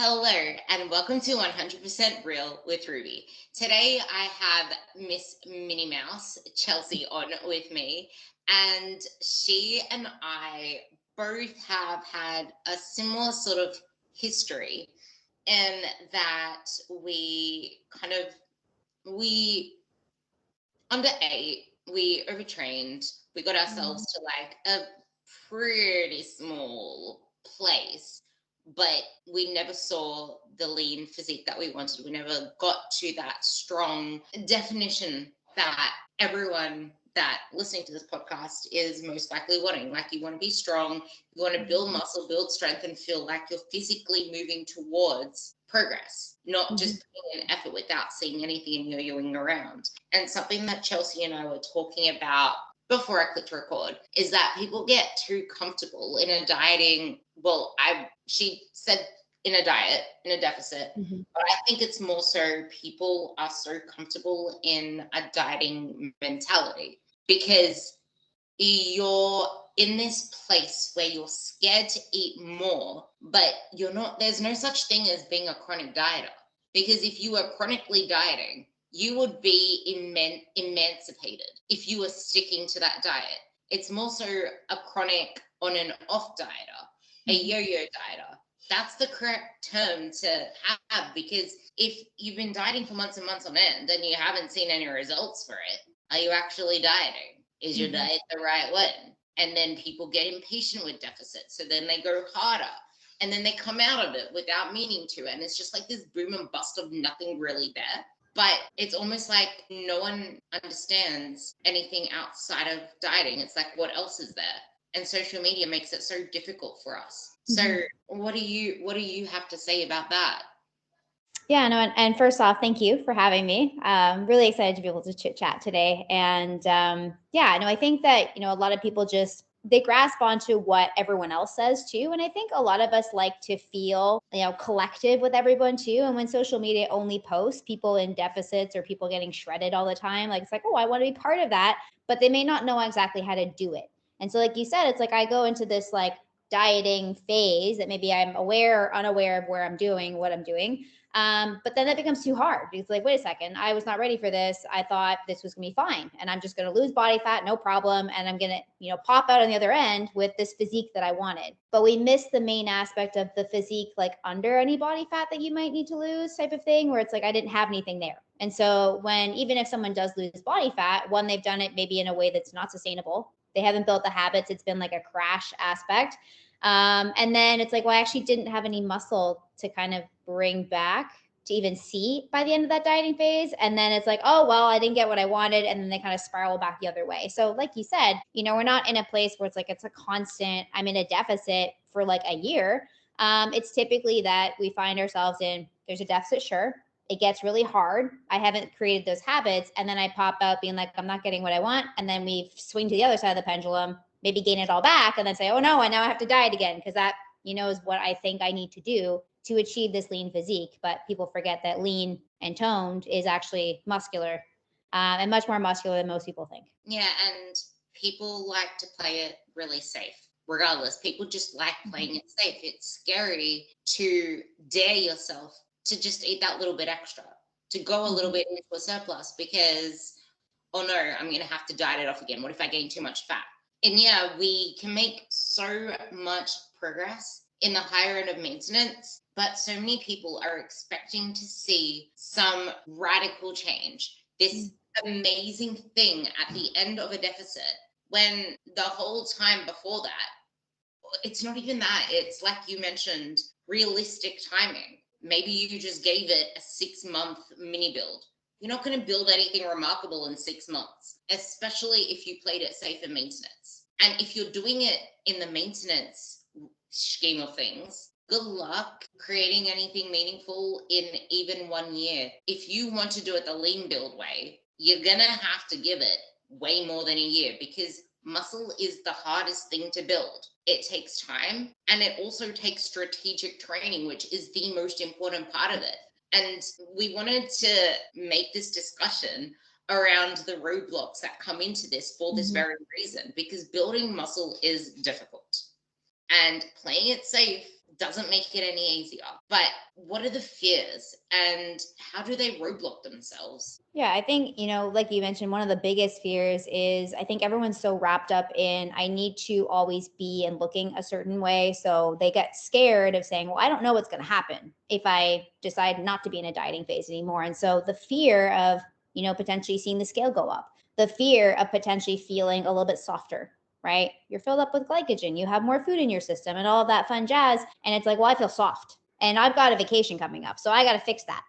Hello and welcome to 100% Real with Ruby. Today I have Miss Minnie Mouse, Chelsea, on with me, and she and I both have had a similar sort of history in that we underate, we overtrained, we got ourselves to like a pretty small place, but we never saw the lean physique that we wanted. We never got to that strong definition that everyone that listening to this podcast is most likely wanting. Like, you want to be strong, you want to build muscle, build strength, and feel like you're physically moving towards progress, not just putting in effort without seeing anything yo-yoing around. And something that Chelsea and I were talking about before I clicked record is that people get too comfortable in a dieting. Well, she said in a diet, in a deficit, but I think it's more so people are so comfortable in a dieting mentality because you're in this place where you're scared to eat more, but you're not. There's no such thing as being a chronic dieter, because if you were chronically dieting, you would be emancipated if you were sticking to that diet. It's more so a chronic on and off dieter, a yo-yo dieter. That's the correct term to have, because if you've been dieting for months and months on end and you haven't seen any results for it, are you actually dieting? Is your diet the right one? And then people get impatient with deficits, so then they go harder. And then they come out of it without meaning to. And it's just like this boom and bust of nothing really there. But it's almost like no one understands anything outside of dieting. It's like, what else is there? And social media makes it so difficult for us. So what do you have to say about that? Yeah, no, and first off, thank you for having me. Really excited to be able to chit chat today. And yeah, no, I think that, a lot of people they grasp onto what everyone else says too. And I think a lot of us like to feel, collective with everyone too. And when social media only posts people in deficits or people getting shredded all the time, like, it's like, oh, I want to be part of that, but they may not know exactly how to do it. And so, like you said, it's like I go into this like dieting phase that maybe I'm aware or unaware of where I'm doing what I'm doing. But then that becomes too hard. It's like, wait a second, I was not ready for this. I thought this was gonna be fine, and I'm just gonna lose body fat, no problem, and I'm gonna, pop out on the other end with this physique that I wanted. But we miss the main aspect of the physique, like under any body fat that you might need to lose, type of thing, where it's like I didn't have anything there. And so even if someone does lose body fat, one, they've done it maybe in a way that's not sustainable. They haven't built the habits. It's been like a crash aspect. And then it's like, well, I actually didn't have any muscle to kind of bring back to even see by the end of that dieting phase. And then it's like, oh, well, I didn't get what I wanted. And then they kind of spiral back the other way. So like you said, we're not in a place where it's like, it's a constant, I'm in a deficit for like a year. It's typically that we find ourselves in, there's a deficit, sure. It gets really hard. I haven't created those habits. And then I pop out being like, I'm not getting what I want. And then we swing to the other side of the pendulum, maybe gain it all back, and then say, oh no, I now have to diet again, because that, is what I think I need to do to achieve this lean physique. But people forget that lean and toned is actually muscular, and much more muscular than most people think. Yeah, and people like to play it really safe. Regardless, people just like playing it safe. It's scary to dare yourself to just eat that little bit extra, to go a little bit into a surplus, because, oh no, I'm going to have to diet it off again. What if I gain too much fat? And yeah, we can make so much progress in the higher end of maintenance, but so many people are expecting to see some radical change, this amazing thing at the end of a deficit, when the whole time before that, it's not even that. It's like you mentioned, realistic timing. Maybe you just gave it a 6-month mini build. You're not going to build anything remarkable in 6 months, especially if you played it safe in maintenance. And if you're doing it in the maintenance scheme of things, good luck creating anything meaningful in even 1 year. If you want to do it the lean build way, you're going to have to give it way more than a year, because muscle is the hardest thing to build. It takes time, and it also takes strategic training, which is the most important part of it. And we wanted to make this discussion around the roadblocks that come into this for this very reason, because building muscle is difficult, and playing it safe doesn't make it any easier. But what are the fears and how do they roadblock themselves? Yeah, I think, like you mentioned, one of the biggest fears is I think everyone's so wrapped up in I need to always be and looking a certain way. So they get scared of saying, well, I don't know what's going to happen if I decide not to be in a dieting phase anymore. And so the fear of, potentially seeing the scale go up, the fear of potentially feeling a little bit softer, right? You're filled up with glycogen, you have more food in your system and all of that fun jazz. And it's like, well, I feel soft and I've got a vacation coming up. So I got to fix that,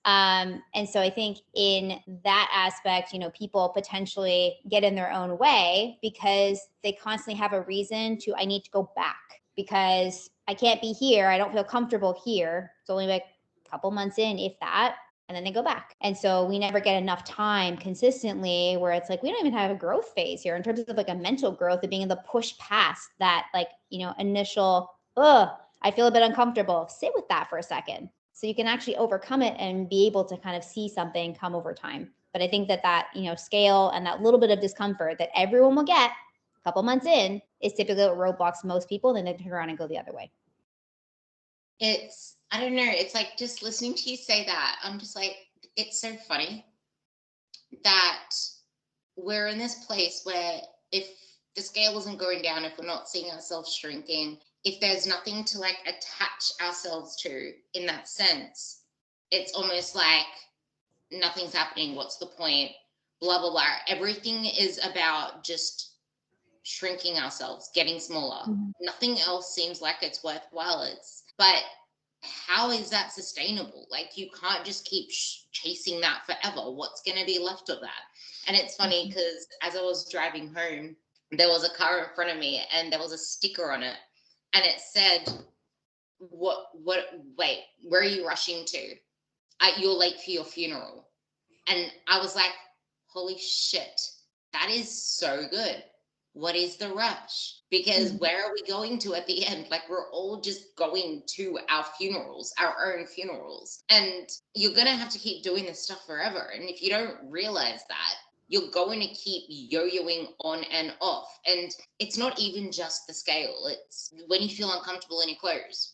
and so I think in that aspect, people potentially get in their own way because they constantly have a reason to, I need to go back because I can't be here. I don't feel comfortable here. It's only like a couple months in, if that, and then they go back. And so we never get enough time consistently where it's like, we don't even have a growth phase here in terms of like a mental growth of being able to push past that, like, initial, I feel a bit uncomfortable. Sit with that for a second. So you can actually overcome it and be able to kind of see something come over time. But I think that scale and that little bit of discomfort that everyone will get a couple months in is typically what roadblocks most people. Then they turn around and go the other way. I don't know. It's like just listening to you say that, I'm just like, it's so funny that we're in this place where if the scale isn't going down, if we're not seeing ourselves shrinking, if there's nothing to like attach ourselves to in that sense, it's almost like nothing's happening. What's the point? Blah, blah, blah. Everything is about just shrinking ourselves, getting smaller. Mm-hmm. Nothing else seems like it's worthwhile. But how is that sustainable? Like, you can't just keep chasing that forever. What's going to be left of that? And it's funny because as I was driving home, there was a car in front of me and there was a sticker on it. And it said, wait, where are you rushing to? You're late for your funeral. And I was like, holy shit, that is so good. What is the rush? Because where are we going to at the end? Like, we're all just going to our funerals, our own funerals. And you're going to have to keep doing this stuff forever. And if you don't realize that, you're going to keep yo-yoing on and off. And it's not even just the scale. It's when you feel uncomfortable in your clothes.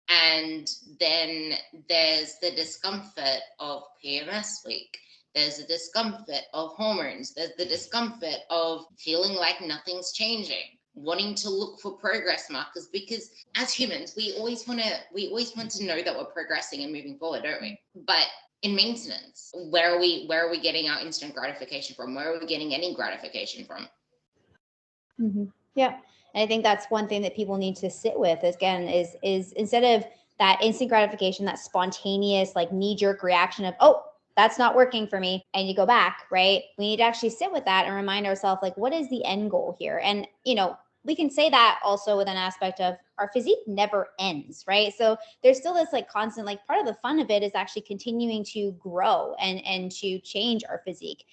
And then there's the discomfort of PMS week. There's the discomfort of hormones. There's the discomfort of feeling like nothing's changing, wanting to look for progress markers, because as humans, we always want to know that we're progressing and moving forward, don't we? But in maintenance, where are we getting our instant gratification from? Where are we getting any gratification from? Mm-hmm. Yeah. And I think that's one thing that people need to sit with again is instead of that instant gratification, that spontaneous, like knee-jerk reaction of, oh, that's not working for me, and you go back, right? We need to actually sit with that and remind ourselves, like, what is the end goal here? And, we can say that also with an aspect of our physique never ends, right? So there's still this like constant, like, part of the fun of it is actually continuing to grow and to change our physique.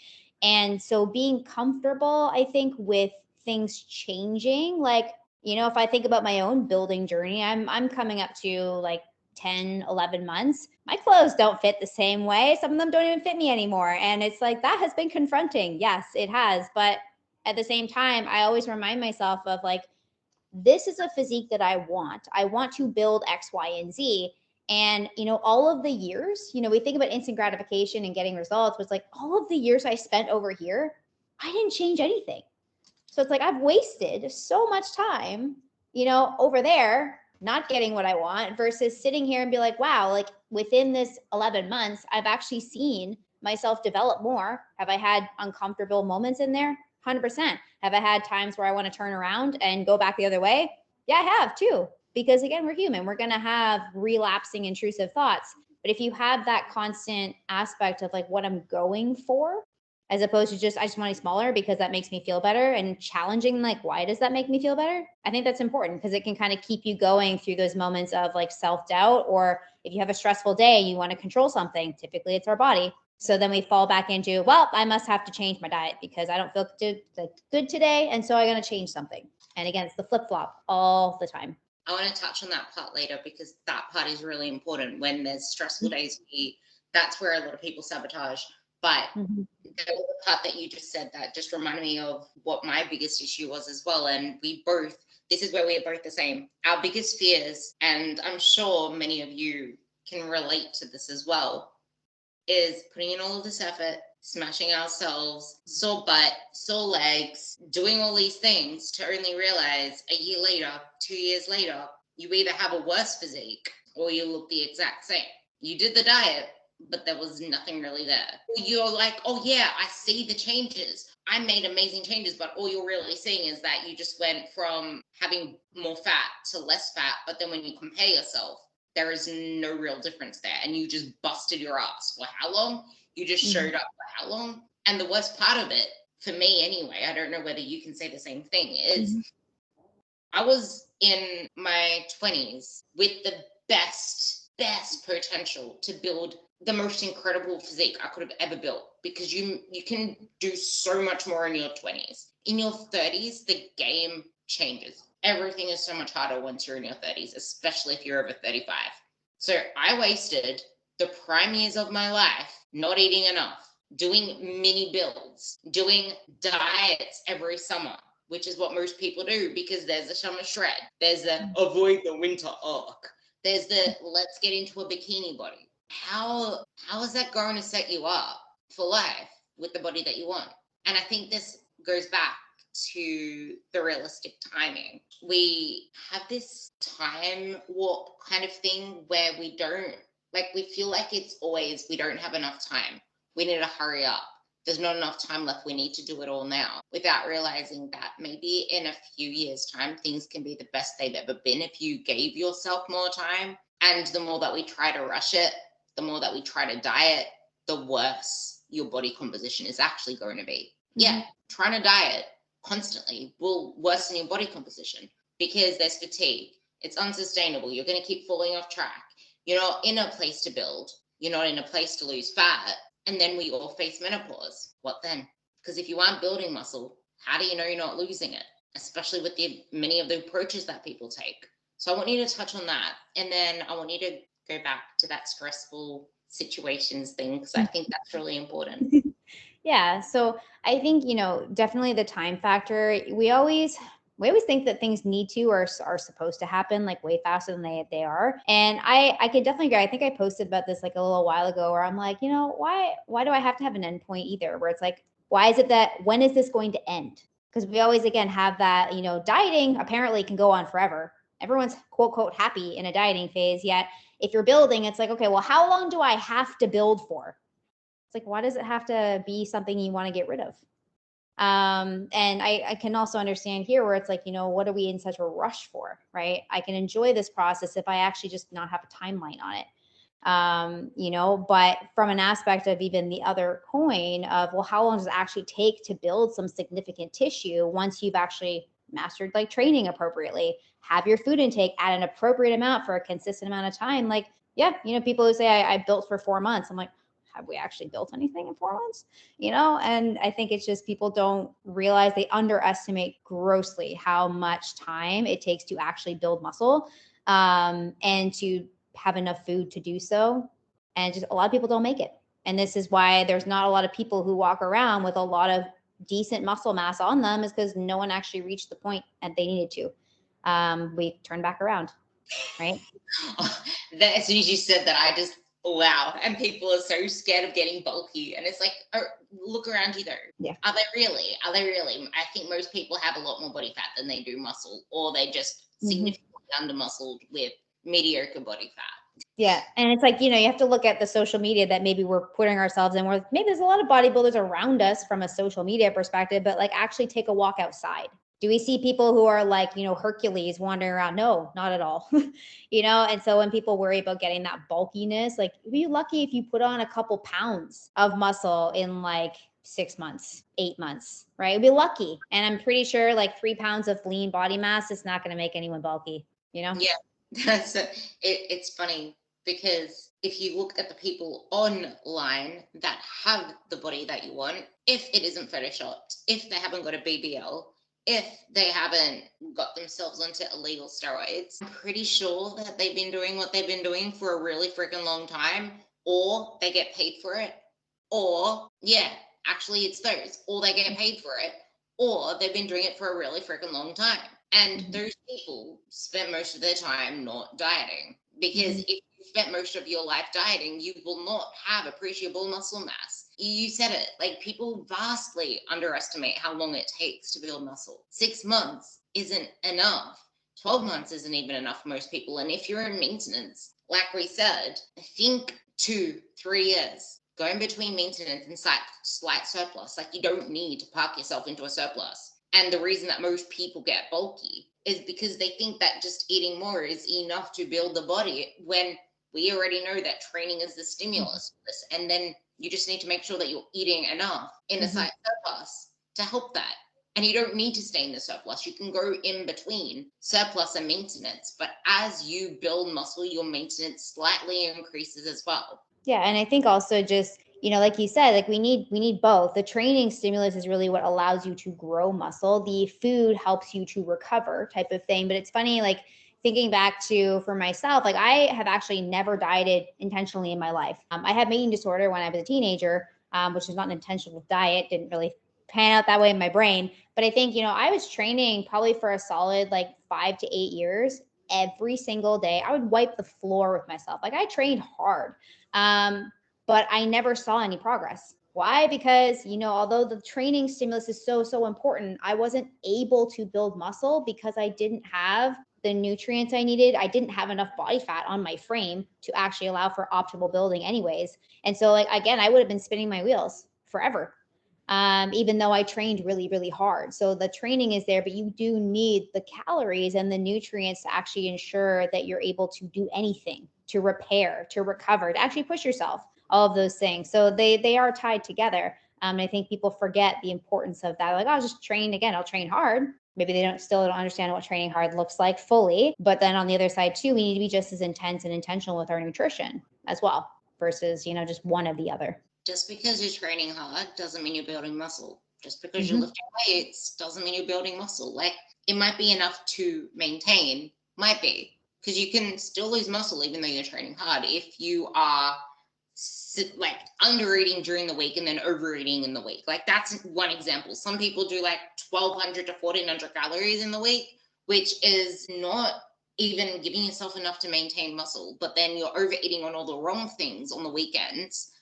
And so being comfortable, I think, with things changing, like, if I think about my own building journey, I'm coming up to like 10, 11 months. My clothes don't fit the same way. Some of them don't even fit me anymore. And it's like, that has been confronting. Yes, it has. But at the same time, I always remind myself of like, this is a physique that I want. I want to build X, Y, and Z. And, all of the years, we think about instant gratification and getting results, but it's like all of the years I spent over here, I didn't change anything. So it's like, I've wasted so much time, over there, not getting what I want versus sitting here and be like, wow, like within this 11 months, I've actually seen myself develop more. Have I had uncomfortable moments in there? 100%. Have I had times where I want to turn around and go back the other way? Yeah, I have too. Because again, we're human. We're going to have relapsing, intrusive thoughts. But if you have that constant aspect of like what I'm going for, as opposed to just, I just want to be smaller because that makes me feel better, and challenging, like, why does that make me feel better? I think that's important because it can kind of keep you going through those moments of like self-doubt, or if you have a stressful day, you want to control something, typically it's our body. So then we fall back into, well, I must have to change my diet because I don't feel good today. And so I'm going to change something. And again, it's the flip-flop all the time. I want to touch on that part later because that part is really important. When there's stressful days, that's where a lot of people sabotage. But the part that you just said that just reminded me of what my biggest issue was as well. And we both this is where we are both the same. Our biggest fears, and I'm sure many of you can relate to this as well, is putting in all of this effort, smashing ourselves, sore butt, sore legs, doing all these things to only realize a year later, 2 years later, you either have a worse physique or you look the exact same. You did the diet, but there was nothing really there. You're like, oh yeah, I see the changes. I made amazing changes, but all you're really seeing is that you just went from having more fat to less fat. But then when you compare yourself, there is no real difference there. And you just busted your ass for how long? You just showed up for how long? And the worst part of it, for me anyway, I don't know whether you can say the same thing, is I was in my 20s with the best potential to build the most incredible physique I could have ever built, because you can do so much more in your 20s. In your 30s, the game changes. Everything is so much harder once you're in your 30s, especially if you're over 35. So I wasted the prime years of my life not eating enough, doing mini builds, doing diets every summer, which is what most people do, because there's a summer shred, there's the avoid the winter arc, there's the let's get into a bikini body. How is that going to set you up for life with the body that you want? And I think this goes back to the realistic timing. We have this time warp kind of thing where we feel like it's always, we don't have enough time. We need to hurry up. There's not enough time left. We need to do it all now, without realizing that maybe in a few years' time, things can be the best they've ever been if you gave yourself more time. And the more that we try to rush it, the more that we try to diet, the worse your body composition is actually going to be. Yeah, trying to diet constantly will worsen your body composition, because there's fatigue. It's unsustainable. You're going to keep falling off track. You're not in a place to build. You're not in a place to lose fat. And then we all face menopause. What then? Because if you aren't building muscle, how do you know you're not losing it? Especially with many of the approaches that people take. So I want you to touch on that. And then I want you to go back to that stressful situations thing, because I think that's really important. Yeah. So I think, definitely the time factor. We always think that things need to or are supposed to happen like way faster than they are. And I can definitely agree. I think I posted about this like a little while ago, where I'm like, why do I have to have an endpoint either? Where it's like, why is it that, when is this going to end? Because we always, again, have that, dieting apparently can go on forever. Everyone's quote, quote, happy in a dieting phase. Yet if you're building, it's like, okay, well, how long do I have to build for? It's like, why does it have to be something you want to get rid of? And I can also understand here where it's like, what are we in such a rush for, right? I can enjoy this process if I actually just not have a timeline on it. But from an aspect of even the other coin of, well, how long does it actually take to build some significant tissue once you've actually mastered like training appropriately, have your food intake at an appropriate amount for a consistent amount of time? Like, yeah, people who say I built for 4 months. I'm like, have we actually built anything in 4 months? And I think it's just people don't realize, they underestimate grossly how much time it takes to actually build muscle, and to have enough food to do so. And just a lot of people don't make it. And this is why there's not a lot of people who walk around with a lot of decent muscle mass on them, is because no one actually reached the point that they needed to. We turn back around, right? As soon as you said that, I just, wow. And people are so scared of getting bulky. And it's like, oh, look around you though. Yeah. Are they really? I think most people have a lot more body fat than they do muscle, or they just significantly under muscled with mediocre body fat. Yeah. And it's like, you have to look at the social media that maybe we're putting ourselves in, where maybe there's a lot of bodybuilders around us from a social media perspective, but like actually take a walk outside. Do we see people who are like, Hercules wandering around? No, not at all. And so when people worry about getting that bulkiness, like, be lucky if you put on a couple pounds of muscle in like 6 months, 8 months, right? You'll be lucky. And I'm pretty sure like 3 pounds of lean body mass is not going to make anyone bulky, Yeah, it's funny, because if you look at the people online that have the body that you want, if it isn't photoshopped, if they haven't got a BBL, if they haven't got themselves onto illegal steroids, I'm pretty sure that they've been doing what they've been doing for a really freaking long time, or they get paid for it, or actually it's those, or they get paid for it, or they've been doing it for a really freaking long time. And those people spend most of their time not dieting, because if you spent most of your life dieting, you will not have appreciable muscle mass. You said it, like, people vastly underestimate how long it takes to build muscle. 6 months isn't enough. 12 months isn't even enough for most people. And if you're in maintenance, like we said, think 2-3 years. Going between maintenance and slight surplus. Like, you don't need to park yourself into a surplus. And the reason that most people get bulky is because they think that just eating more is enough to build the body, when we already know that training is the stimulus for this. And then you just need to make sure that you're eating enough in a slight surplus to help that. And you don't need to stay in the surplus. You can go in between surplus and maintenance. But as you build muscle, your maintenance slightly increases as well. Yeah, and I think also just, like you said, like we need both. The training stimulus is really what allows you to grow muscle. The food helps you to recover, type of thing. But it's funny, like thinking back to for myself, like I have actually never dieted intentionally in my life. I had an eating disorder when I was a teenager, which was not an intentional diet, didn't really pan out that way in my brain. But I think, I was training probably for a solid like 5 to 8 years. Every single day, I would wipe the floor with myself. Like I trained hard. But I never saw any progress. Why? Because, although the training stimulus is so, so important, I wasn't able to build muscle because I didn't have the nutrients I needed. I didn't have enough body fat on my frame to actually allow for optimal building anyways. And so, like, again, I would have been spinning my wheels forever. Even though I trained really, really hard. So the training is there, but you do need the calories and the nutrients to actually ensure that you're able to do anything, to repair, to recover, to actually push yourself, all of those things. So they are tied together. And I think people forget the importance of that. Like, oh, I'll just train again. I'll train hard. Maybe they don't understand what training hard looks like fully. But then on the other side too, we need to be just as intense and intentional with our nutrition as well, versus, just one of the other. Just because you're training hard doesn't mean you're building muscle. Just because you're lifting weights doesn't mean you're building muscle. Like, it might be enough to maintain, might be, because you can still lose muscle even though you're training hard if you are like under eating during the week and then overeating in the week. Like, that's one example. Some people do like 1,200 to 1,400 calories in the week, which is not even giving yourself enough to maintain muscle. But then you're overeating on all the wrong things on the weekends.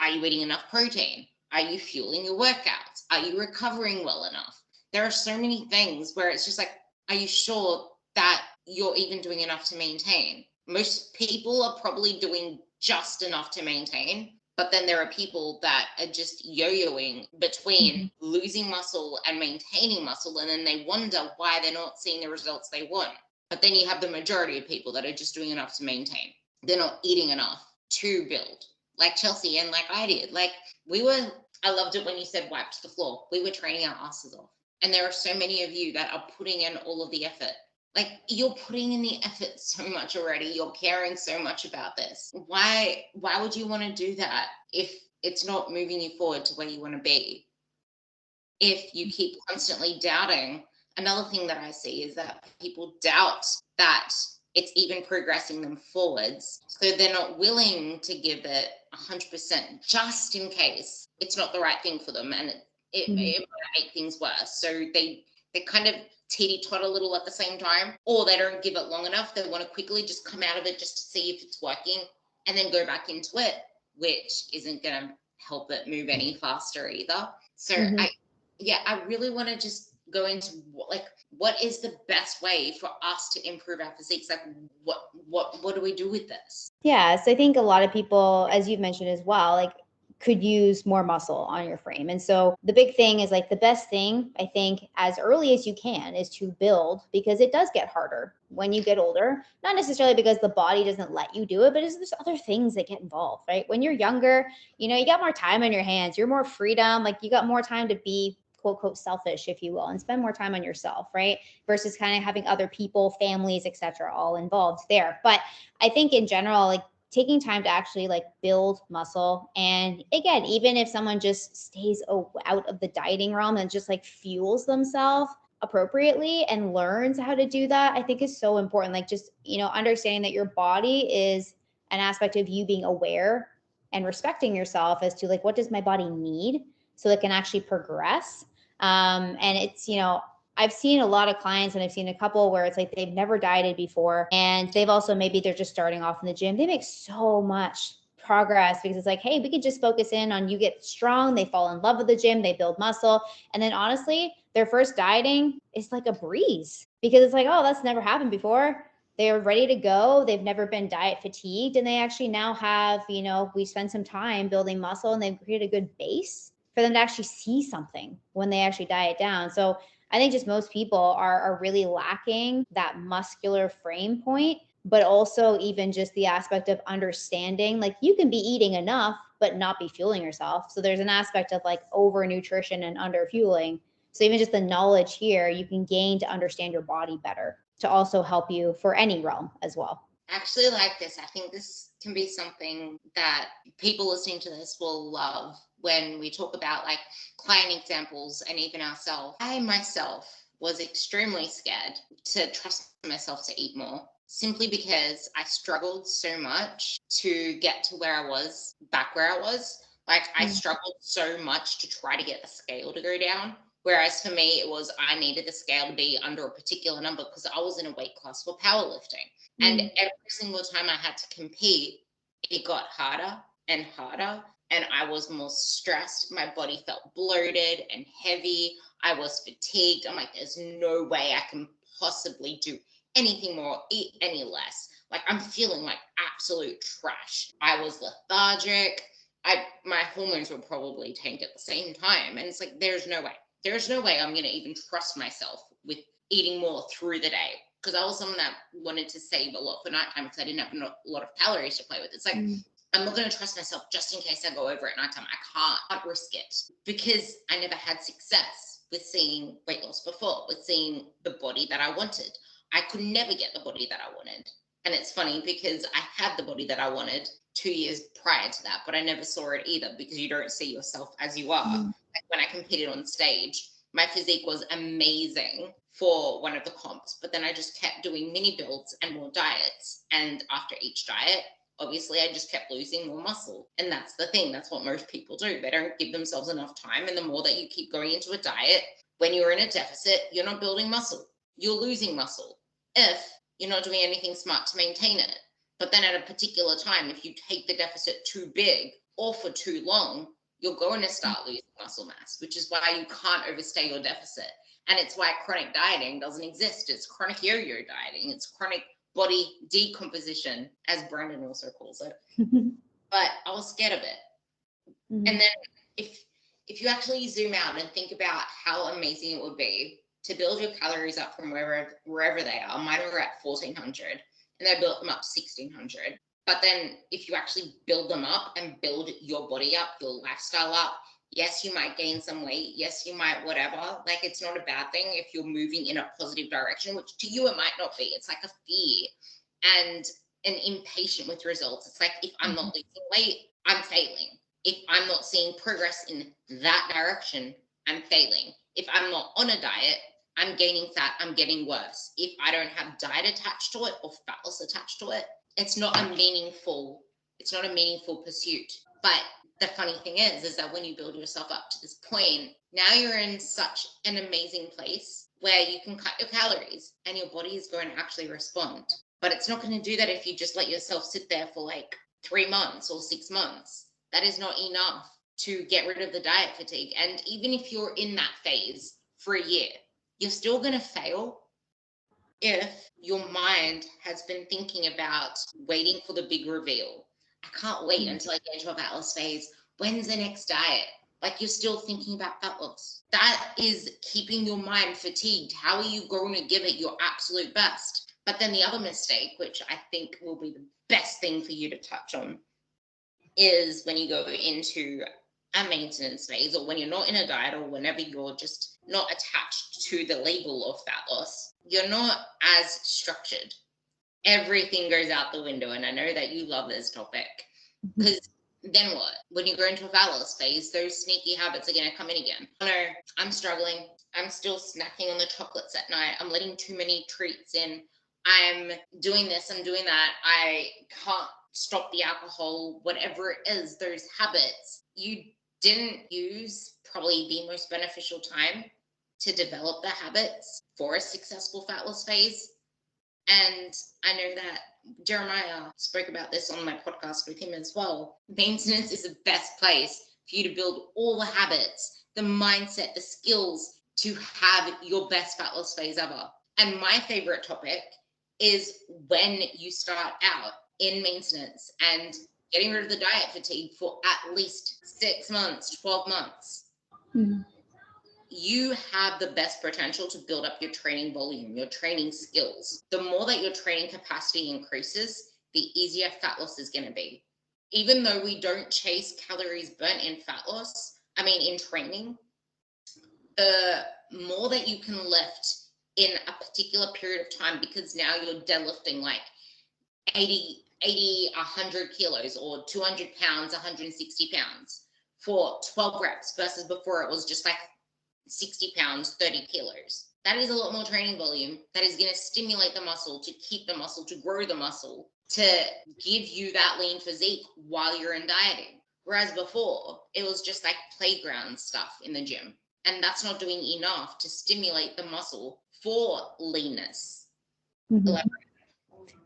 Are you eating enough protein? Are you fueling your workouts? Are you recovering well enough? There are so many things where it's just like, are you sure that you're even doing enough to maintain? Most people are probably doing just enough to maintain, but then there are people that are just yo-yoing between losing muscle and maintaining muscle, and then they wonder why they're not seeing the results they want. But then you have the majority of people that are just doing enough to maintain. They're not eating enough to build. Like Chelsea and like I did. Like, I loved it when you said wiped the floor. We were training our asses off. And there are so many of you that are putting in all of the effort. Like, you're putting in the effort so much already. You're caring so much about this. Why would you want to do that if it's not moving you forward to where you want to be? If you keep constantly doubting, another thing that I see is that people doubt that it's even progressing them forwards. So they're not willing to give it 100% just in case it's not the right thing for them, and it might make things worse. So they kind of teeter-totter a little at the same time, or they don't give it long enough. They want to quickly just come out of it just to see if it's working and then go back into it, which isn't going to help it move any faster either. So I really want to just go into what is the best way for us to improve our physiques? Like, what do we do with this? Yeah, so I think a lot of people, as you've mentioned as well, like could use more muscle on your frame. And so the big thing is like the best thing, I think, as early as you can is to build, because it does get harder when you get older. Not necessarily because the body doesn't let you do it, but there's other things that get involved, right? When you're younger, you got more time on your hands, you're more freedom, like you got more time to be quote, quote, selfish, if you will, and spend more time on yourself, right? Versus kind of having other people, families, etc., all involved there. But I think in general, like taking time to actually like build muscle. And again, even if someone just stays out of the dieting realm and just like fuels themselves appropriately and learns how to do that, I think is so important. Like just, understanding that your body is an aspect of you being aware and respecting yourself as to like, what does my body need so it can actually progress. And it's, I've seen a lot of clients, and I've seen a couple where it's like they've never dieted before, and they've also, maybe they're just starting off in the gym. They make so much progress because it's like, hey, we could just focus in on, you get strong, they fall in love with the gym, they build muscle. And then honestly, their first dieting is like a breeze because it's like, oh, that's never happened before. They're ready to go. They've never been diet fatigued. And they actually now have, we spend some time building muscle, and they've created a good base for them to actually see something when they actually diet down. So I think just most people are really lacking that muscular frame point, but also even just the aspect of understanding, like, you can be eating enough, but not be fueling yourself. So there's an aspect of like over nutrition and under fueling. So even just the knowledge here, you can gain to understand your body better to also help you for any realm as well. I actually like this. I think this can be something that people listening to this will love when we talk about like client examples and even ourselves. I myself was extremely scared to trust myself to eat more, simply because I struggled so much to get to where I was, back where I was. Like, I struggled so much to try to get the scale to go down. Whereas for me, it was, I needed the scale to be under a particular number because I was in a weight class for powerlifting. And every single time I had to compete, it got harder and harder. And I was more stressed. My body felt bloated and heavy. I was fatigued. I'm like, there's no way I can possibly do anything more, eat any less. Like, I'm feeling like absolute trash. I was lethargic. My hormones were probably tanked at the same time. And it's like, there's no way. There's no way I'm going to even trust myself with eating more through the day. Because I was someone that wanted to save a lot for nighttime because I didn't have a lot of calories to play with. It's like, I'm not going to trust myself just in case I go over at nighttime. I can't risk it because I never had success with seeing weight loss before, with seeing the body that I wanted. I could never get the body that I wanted. And it's funny because I had the body that I wanted 2 years prior to that, but I never saw it either because you don't see yourself as you are. Like, when I competed on stage, my physique was amazing for one of the comps, but then I just kept doing mini builds and more diets. And after each diet, obviously, I just kept losing more muscle. And that's the thing. That's what most people do. They don't give themselves enough time. And the more that you keep going into a diet, when you're in a deficit, you're not building muscle. You're losing muscle if you're not doing anything smart to maintain it. But then at a particular time, if you take the deficit too big or for too long, you're going to start losing muscle mass, which is why you can't overstay your deficit. And it's why chronic dieting doesn't exist. It's chronic yo-yo dieting. It's chronic body decomposition, as Brandon also calls it. But I was scared of it. And then if you actually zoom out and think about how amazing it would be to build your calories up from wherever they are. Mine were at 1,400 and I built them up to 1,600. But then if you actually build them up and build your body up, your lifestyle up, yes, you might gain some weight. Yes, you might whatever. Like, it's not a bad thing if you're moving in a positive direction, which to you it might not be. It's like a fear and an impatient with results. It's like, if I'm not losing weight, I'm failing. If I'm not seeing progress in that direction, I'm failing. If I'm not on a diet, I'm gaining fat, I'm getting worse. If I don't have diet attached to it or fat loss attached to it, it's not a meaningful pursuit. But the funny thing is that when you build yourself up to this point, now you're in such an amazing place where you can cut your calories and your body is going to actually respond. But it's not going to do that if you just let yourself sit there for like 3 months or 6 months. That is not enough to get rid of the diet fatigue. And even if you're in that phase for a year, you're still going to fail if your mind has been thinking about waiting for the big reveal. I can't wait until I get into a fat loss phase. When's the next diet? Like, you're still thinking about fat loss. That is keeping your mind fatigued. How are you going to give it your absolute best? But then the other mistake, which I think will be the best thing for you to touch on, is when you go into a maintenance phase, or when you're not in a diet, or whenever you're just not attached to the label of fat loss, you're not as structured. Everything goes out the window. And I know that you love this topic, because then what? When you go into a fat loss phase, those sneaky habits are going to come in again. Oh no, I'm struggling. I'm still snacking on the chocolates at night. I'm letting too many treats in. I'm doing this, I'm doing that. I can't stop the alcohol, whatever it is, those habits. You didn't use probably the most beneficial time to develop the habits for a successful fat loss phase. And I know that Jeremiah spoke about this on my podcast with him as well. Maintenance is the best place for you to build all the habits, the mindset, the skills to have your best fat loss phase ever. And my favorite topic is when you start out in maintenance and getting rid of the diet fatigue for at least 6 months, 12 months. Mm-hmm. You have the best potential to build up your training volume, your training skills. The more that your training capacity increases, the easier fat loss is going to be. Even though we don't chase calories burnt in fat loss, in training, the more that you can lift in a particular period of time, because now you're deadlifting like 80, 100 kilos or 200 pounds, 160 pounds for 12 reps versus before it was just like 60 pounds, 30 kilos. That is a lot more training volume. That is going to stimulate the muscle, to keep the muscle, to grow the muscle, to give you that lean physique while you're in dieting. Whereas before, it was just like playground stuff in the gym. And that's not doing enough to stimulate the muscle for leanness. Mm-hmm.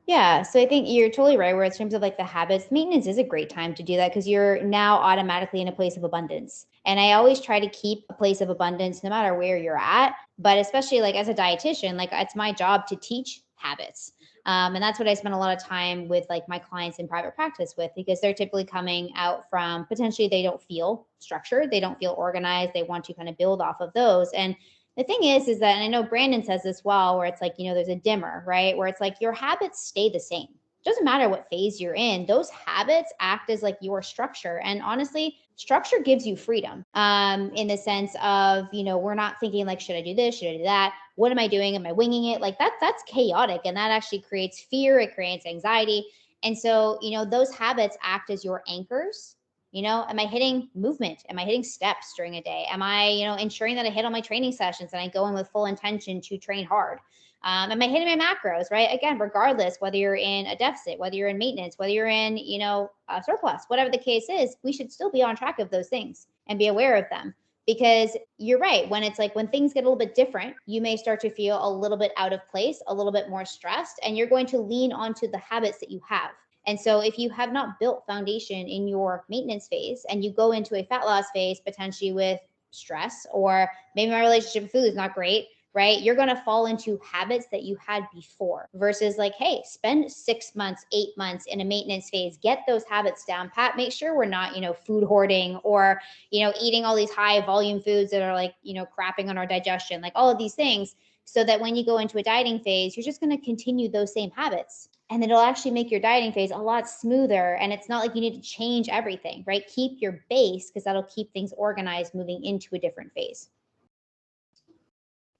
Yeah. So I think you're totally right. Where in terms of like the habits, maintenance is a great time to do that because you're now automatically in a place of abundance. And I always try to keep a place of abundance no matter where you're at. But especially like as a dietitian, like it's my job to teach habits. And that's what I spend a lot of time with like my clients in private practice with, because they're typically coming out from potentially they don't feel structured, they don't feel organized, they want to kind of build off of those. And the thing is that, and I know Brandon says this well, where it's like, there's a dimmer, right? Where it's like your habits stay the same. It doesn't matter what phase you're in. Those habits act as like your structure. And honestly, structure gives you freedom in the sense of, we're not thinking like, should I do this? Should I do that? What am I doing? Am I winging it? Like that's chaotic. And that actually creates fear. It creates anxiety. And so, those habits act as your anchors. Am I hitting movement? Am I hitting steps during a day? Am I, ensuring that I hit all my training sessions and I go in with full intention to train hard? Am I hitting my macros, right? Again, regardless, whether you're in a deficit, whether you're in maintenance, whether you're in, a surplus, whatever the case is, we should still be on track of those things and be aware of them. Because you're right, when it's like when things get a little bit different, you may start to feel a little bit out of place, a little bit more stressed, and you're going to lean onto the habits that you have. And so if you have not built foundation in your maintenance phase and you go into a fat loss phase potentially with stress, or maybe my relationship with food is not great, right? You're going to fall into habits that you had before versus like, hey, spend 6 months, 8 months in a maintenance phase, get those habits down pat, make sure we're not, food hoarding or, eating all these high volume foods that are like, crapping on our digestion, like all of these things, so that when you go into a dieting phase, you're just going to continue those same habits. And it'll actually make your dieting phase a lot smoother. And it's not like you need to change everything, right? Keep your base because that'll keep things organized moving into a different phase.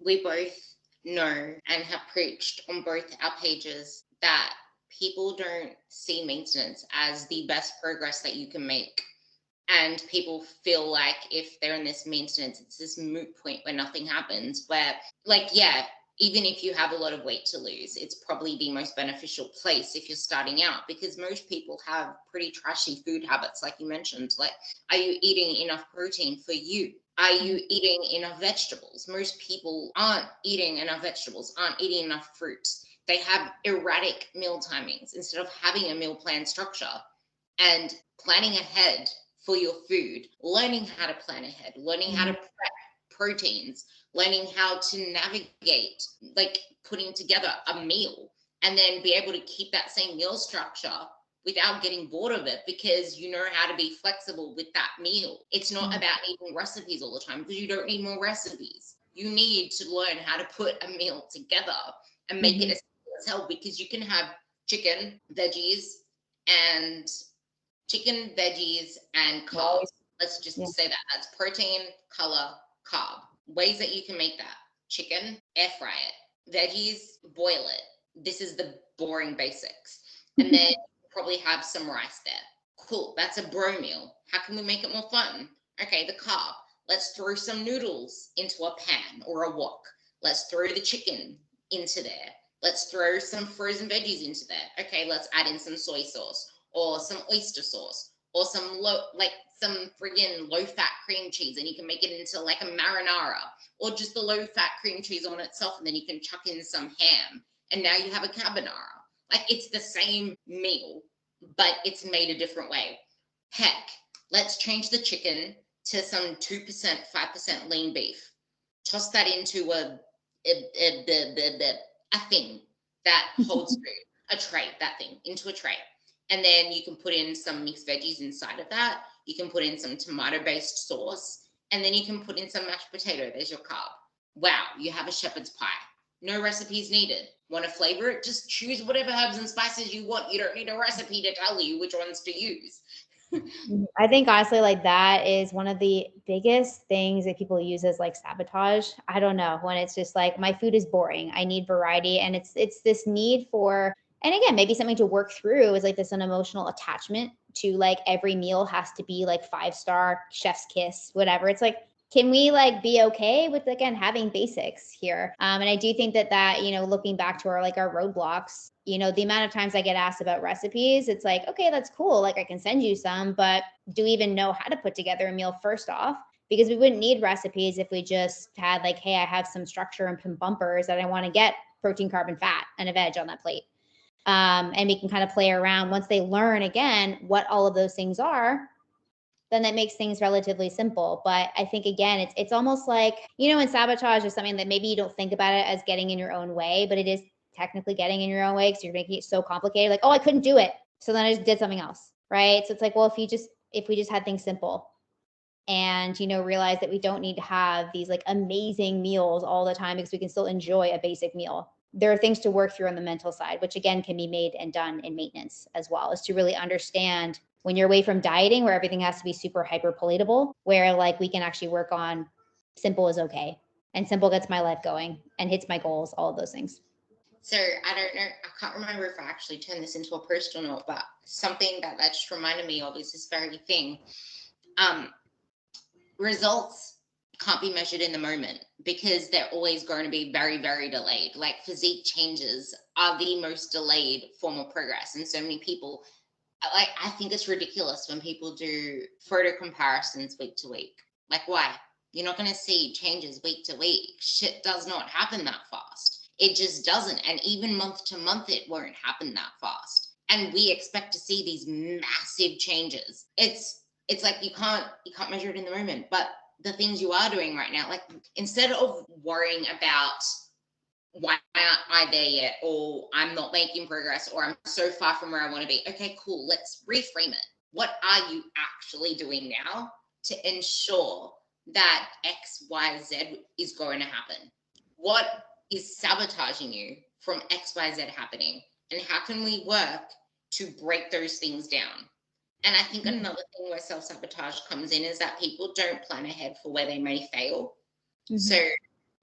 We both know and have preached on both our pages that people don't see maintenance as the best progress that you can make. And people feel like if they're in this maintenance, it's this moot point where nothing happens, where like, yeah, even if you have a lot of weight to lose, it's probably the most beneficial place if you're starting out, because most people have pretty trashy food habits, like you mentioned. Like, are you eating enough protein for you? Are you eating enough vegetables? Most people aren't eating enough vegetables, aren't eating enough fruits. They have erratic meal timings instead of having a meal plan structure and planning ahead for your food, learning how to plan ahead, learning how to prep proteins, learning how to navigate, like putting together a meal, and then be able to keep that same meal structure without getting bored of it, because you know how to be flexible with that meal. It's not about needing recipes all the time, because you don't need more recipes. You need to learn how to put a meal together and make it as simple as hell, because you can have chicken, veggies, and carbs. Let's just say that. That's protein, color, carb. Ways that you can make that. Chicken, air fry it. Veggies, boil it. This is the boring basics. And then probably have some rice there. Cool, that's a bro meal. How can we make it more fun? Okay, the carb. Let's throw some noodles into a pan or a wok. Let's throw the chicken into there. Let's throw some frozen veggies into there. Okay, let's add in some soy sauce or some oyster sauce or some some friggin' low fat cream cheese, and you can make it into like a marinara, or just the low fat cream cheese on itself, and then you can chuck in some ham, and now you have a carbonara. Like, it's the same meal, but it's made a different way. Heck, let's change the chicken to some 2%, 5% lean beef. Toss that into a thing that holds food, a tray, that thing, into a tray. And then you can put in some mixed veggies inside of that. You can put in some tomato-based sauce, and then you can put in some mashed potato. There's your carb. Wow, you have a shepherd's pie. No recipes needed. Want to flavor it? Just choose whatever herbs and spices you want. You don't need a recipe to tell you which ones to use. I think honestly, like, that is one of the biggest things that people use as like sabotage. I don't know, when it's just like, my food is boring, I need variety. And it's this need for, and again, maybe something to work through is like this, an emotional attachment to like every meal has to be like 5-star, chef's kiss, whatever. It's like, can we like be okay with, again, having basics here? And I do think that, looking back to our roadblocks, the amount of times I get asked about recipes, it's like, okay, that's cool. Like, I can send you some, but do we even know how to put together a meal first off? Because we wouldn't need recipes if we just had like, hey, I have some structure and some bumpers that I want to get protein, carb, and fat and a veg on that plate. And we can kind of play around. Once they learn, again, what all of those things are, then that makes things relatively simple. But I think, again, it's almost like, in sabotage is something that maybe you don't think about it as getting in your own way, but it is technically getting in your own way because you're making it so complicated. Like, oh, I couldn't do it, so then I just did something else, right? So it's like, well, if we just had things simple and, realize that we don't need to have these like amazing meals all the time because we can still enjoy a basic meal. There are things to work through on the mental side, which again can be made and done in maintenance as well, is to really understand when you're away from dieting where everything has to be super hyper palatable, where like we can actually work on simple is okay, and simple gets my life going and hits my goals, all of those things. So I don't know, I can't remember if I actually turned this into a post or not, but something that just reminded me of is this very thing. Results can't be measured in the moment because they're always going to be very, very delayed. Like, physique changes are the most delayed form of progress. And so many people, I think it's ridiculous when people do photo comparisons week to week. Like, why? You're not going to see changes week to week. Shit does not happen that fast. It just doesn't. And even month to month, it won't happen that fast. And we expect to see these massive changes. It's like you can't measure it in the moment. But the things you are doing right now, like, instead of worrying about why aren't I there yet, or I'm not making progress, or I'm so far from where I want to be. Okay, cool. Let's reframe it. What are you actually doing now to ensure that X, Y, Z is going to happen? What is sabotaging you from X, Y, Z happening? And how can we work to break those things down? And I think another thing where self-sabotage comes in is that people don't plan ahead for where they may fail. Mm-hmm. So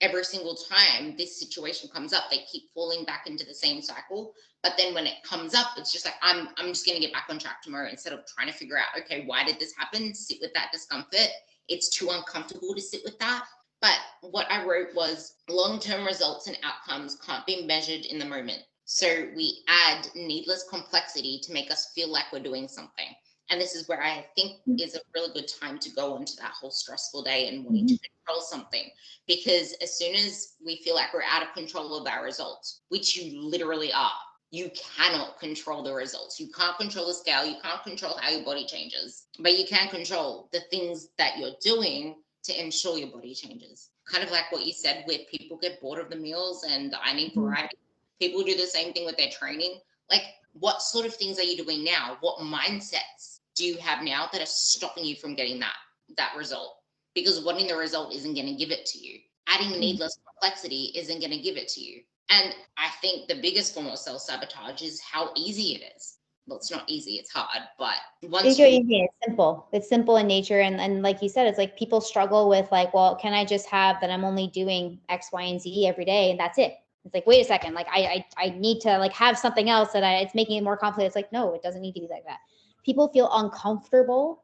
every single time this situation comes up, they keep falling back into the same cycle. But then when it comes up, it's just like, I'm just going to get back on track tomorrow, instead of trying to figure out, okay, why did this happen? Sit with that discomfort. It's too uncomfortable to sit with that. But what I wrote was, long-term results and outcomes can't be measured in the moment. So we add needless complexity to make us feel like we're doing something. And this is where I think is a really good time to go into that whole stressful day and wanting to control something. Because as soon as we feel like we're out of control of our results, which you literally are, you cannot control the results. You can't control the scale. You can't control how your body changes. But you can control the things that you're doing to ensure your body changes. Kind of like what you said, with people get bored of the meals and I need variety. People do the same thing with their training. Like, what sort of things are you doing now? What mindsets do you have now that are stopping you from getting that result? Because wanting the result isn't going to give it to you. Adding needless complexity isn't going to give it to you. And I think the biggest form of self-sabotage is how easy it is. Well, it's not easy, it's hard, but once it's simple. It's simple in nature. And like you said, it's like people struggle with like, well, can I just have that I'm only doing X, Y, and Z every day and that's it? It's like, wait a second, like I need to like have something else that it's making it more complicated. It's like, no, it doesn't need to be like that. People feel uncomfortable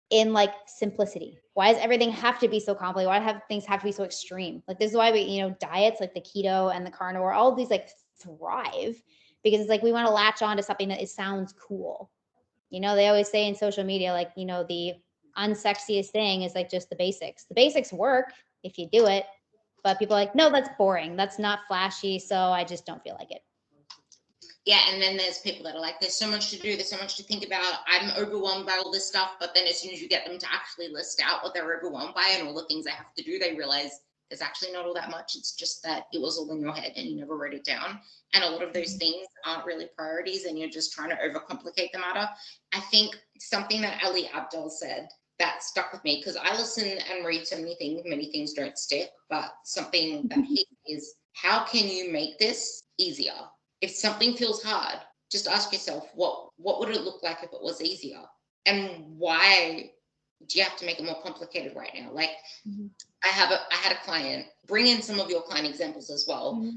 in like simplicity. Why does everything have to be so complicated? Why have things have to be so extreme? Like, this is why we, diets like the keto and the carnivore, all of these like thrive, because it's like we want to latch on to something that sounds cool. You know, they always say in social media, like, you know, the unsexiest thing is like just the basics. The basics work if you do it, but people are like, no, that's boring. That's not flashy. So I just don't feel like it. Yeah, and then there's people that are like, there's so much to do, there's so much to think about. I'm overwhelmed by all this stuff. But then as soon as you get them to actually list out what they're overwhelmed by and all the things they have to do, they realize there's actually not all that much. It's just that it was all in your head and you never wrote it down. And a lot of those things aren't really priorities and you're just trying to overcomplicate the matter. I think something that Ali Abdul said that stuck with me, because I listen and read so many things don't stick, but something that he is, how can you make this easier? If something feels hard, just ask yourself, what would it look like if it was easier? And why do you have to make it more complicated right now? Like, I had a client, bring in some of your client examples as well.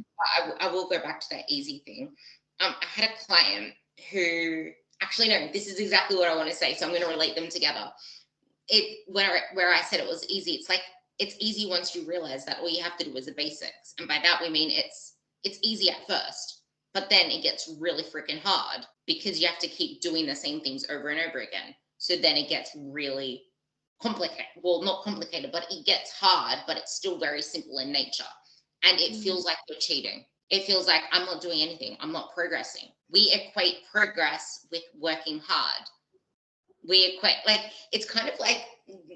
I will go back to that easy thing. I had a client who, actually, no, this is exactly what I want to say. So I'm going to relate them together. Where I said it was easy, it's like, it's easy once you realize that all you have to do is the basics. And by that, we mean it's easy at first. But then it gets really freaking hard because you have to keep doing the same things over and over again. So then it gets really complicated. Well, not complicated, but it gets hard, but it's still very simple in nature. And it feels like you're cheating. It feels like I'm not doing anything. I'm not progressing. We equate progress with working hard. We equate, like, it's kind of like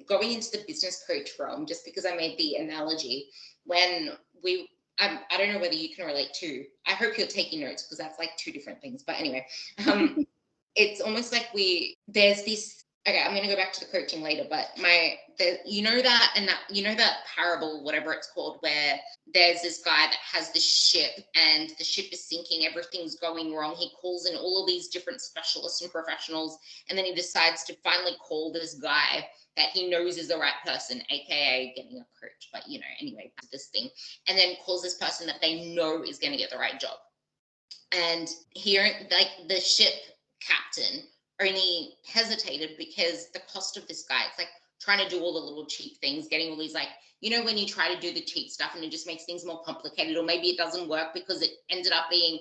going into the business coach realm, just because I made the analogy when I don't know whether you can relate to. I hope you're taking notes because that's like two different things. But anyway, it's almost like there's this. Okay, I'm going to go back to the coaching later. But you know that parable, whatever it's called, where there's this guy that has this ship and the ship is sinking. Everything's going wrong. He calls in all of these different specialists and professionals, and then he decides to finally call this guy that he knows is the right person, aka getting a coach, but anyway, this thing, and then calls this person that they know is going to get the right job. And here, like, the ship captain only hesitated because the cost of this guy, it's like trying to do all the little cheap things, getting all these, like, when you try to do the cheap stuff and it just makes things more complicated, or maybe it doesn't work because it ended up being,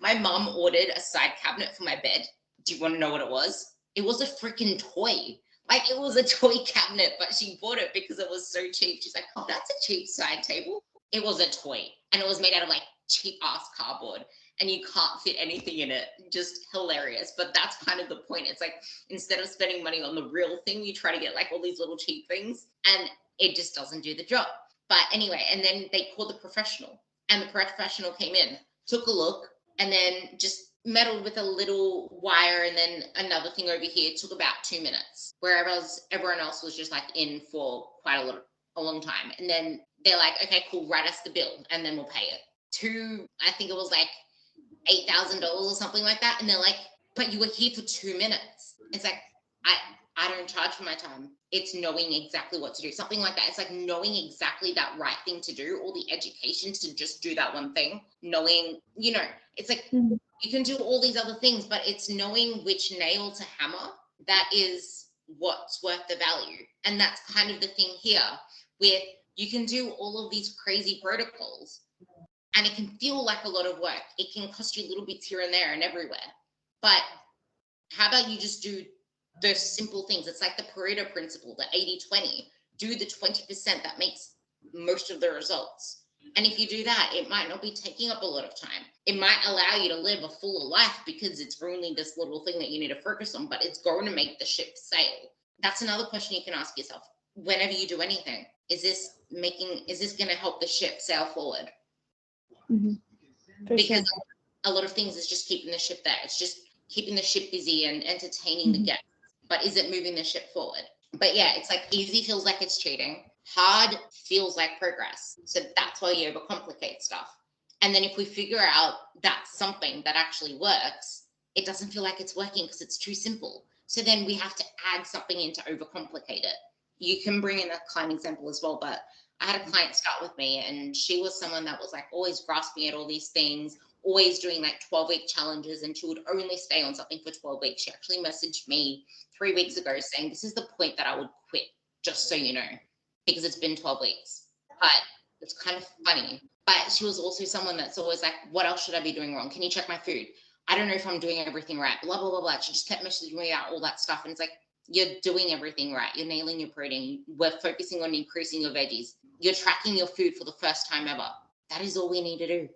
my mom ordered a side cabinet for my bed. Do you want to know what it was? It was a freaking toy. Like, it was a toy cabinet, but she bought it because it was so cheap. She's like, oh, that's a cheap side table. It was a toy, and it was made out of like cheap ass cardboard, and you can't fit anything in it. Just hilarious. But that's kind of the point. It's like, instead of spending money on the real thing, you try to get like all these little cheap things, and it just doesn't do the job. But anyway, and then they called the professional, and the professional came in, took a look, and then just meddled with a little wire, and then another thing over here. It took about 2 minutes, whereas everyone else was just like in for quite a long time. And then they're like, okay, cool, write us the bill and then we'll pay it. I think it was like $8,000 or something like that. And they're like, but you were here for 2 minutes. It's like, I don't charge for my time. It's knowing exactly what to do. Something like that. It's like knowing exactly that right thing to do, all the education to just do that one thing, knowing, it's like, you can do all these other things, but it's knowing which nail to hammer. That is what's worth the value. And that's kind of the thing here, where you can do all of these crazy protocols and it can feel like a lot of work. It can cost you little bits here and there and everywhere. But how about you just do the simple things? It's like the Pareto principle, the 80-20. Do the 20% that makes most of the results. And if you do that, it might not be taking up a lot of time. It might allow you to live a fuller life because it's only this little thing that you need to focus on, but it's going to make the ship sail. That's another question you can ask yourself. Whenever you do anything, is this going to help the ship sail forward? Because a lot of things is just keeping the ship there. It's just keeping the ship busy and entertaining the guests. But is it moving the ship forward? But yeah, it's like easy feels like it's cheating. Hard feels like progress. So that's why you overcomplicate stuff. And then if we figure out that's something that actually works, it doesn't feel like it's working because it's too simple. So then we have to add something in to overcomplicate it. You can bring in a client example as well, but I had a client start with me, and she was someone that was like always grasping at all these things, always doing like 12-week challenges, and she would only stay on something for 12 weeks. She actually messaged me 3 weeks ago saying, this is the point that I would quit, just so you know, because it's been 12 weeks. But it's kind of funny. But she was also someone that's always like, what else should I be doing wrong? Can you check my food? I don't know if I'm doing everything right, blah, blah, blah, blah. She just kept messaging me out all that stuff. And it's like, you're doing everything right. You're nailing your protein. We're focusing on increasing your veggies. You're tracking your food for the first time ever. That is all we need to do.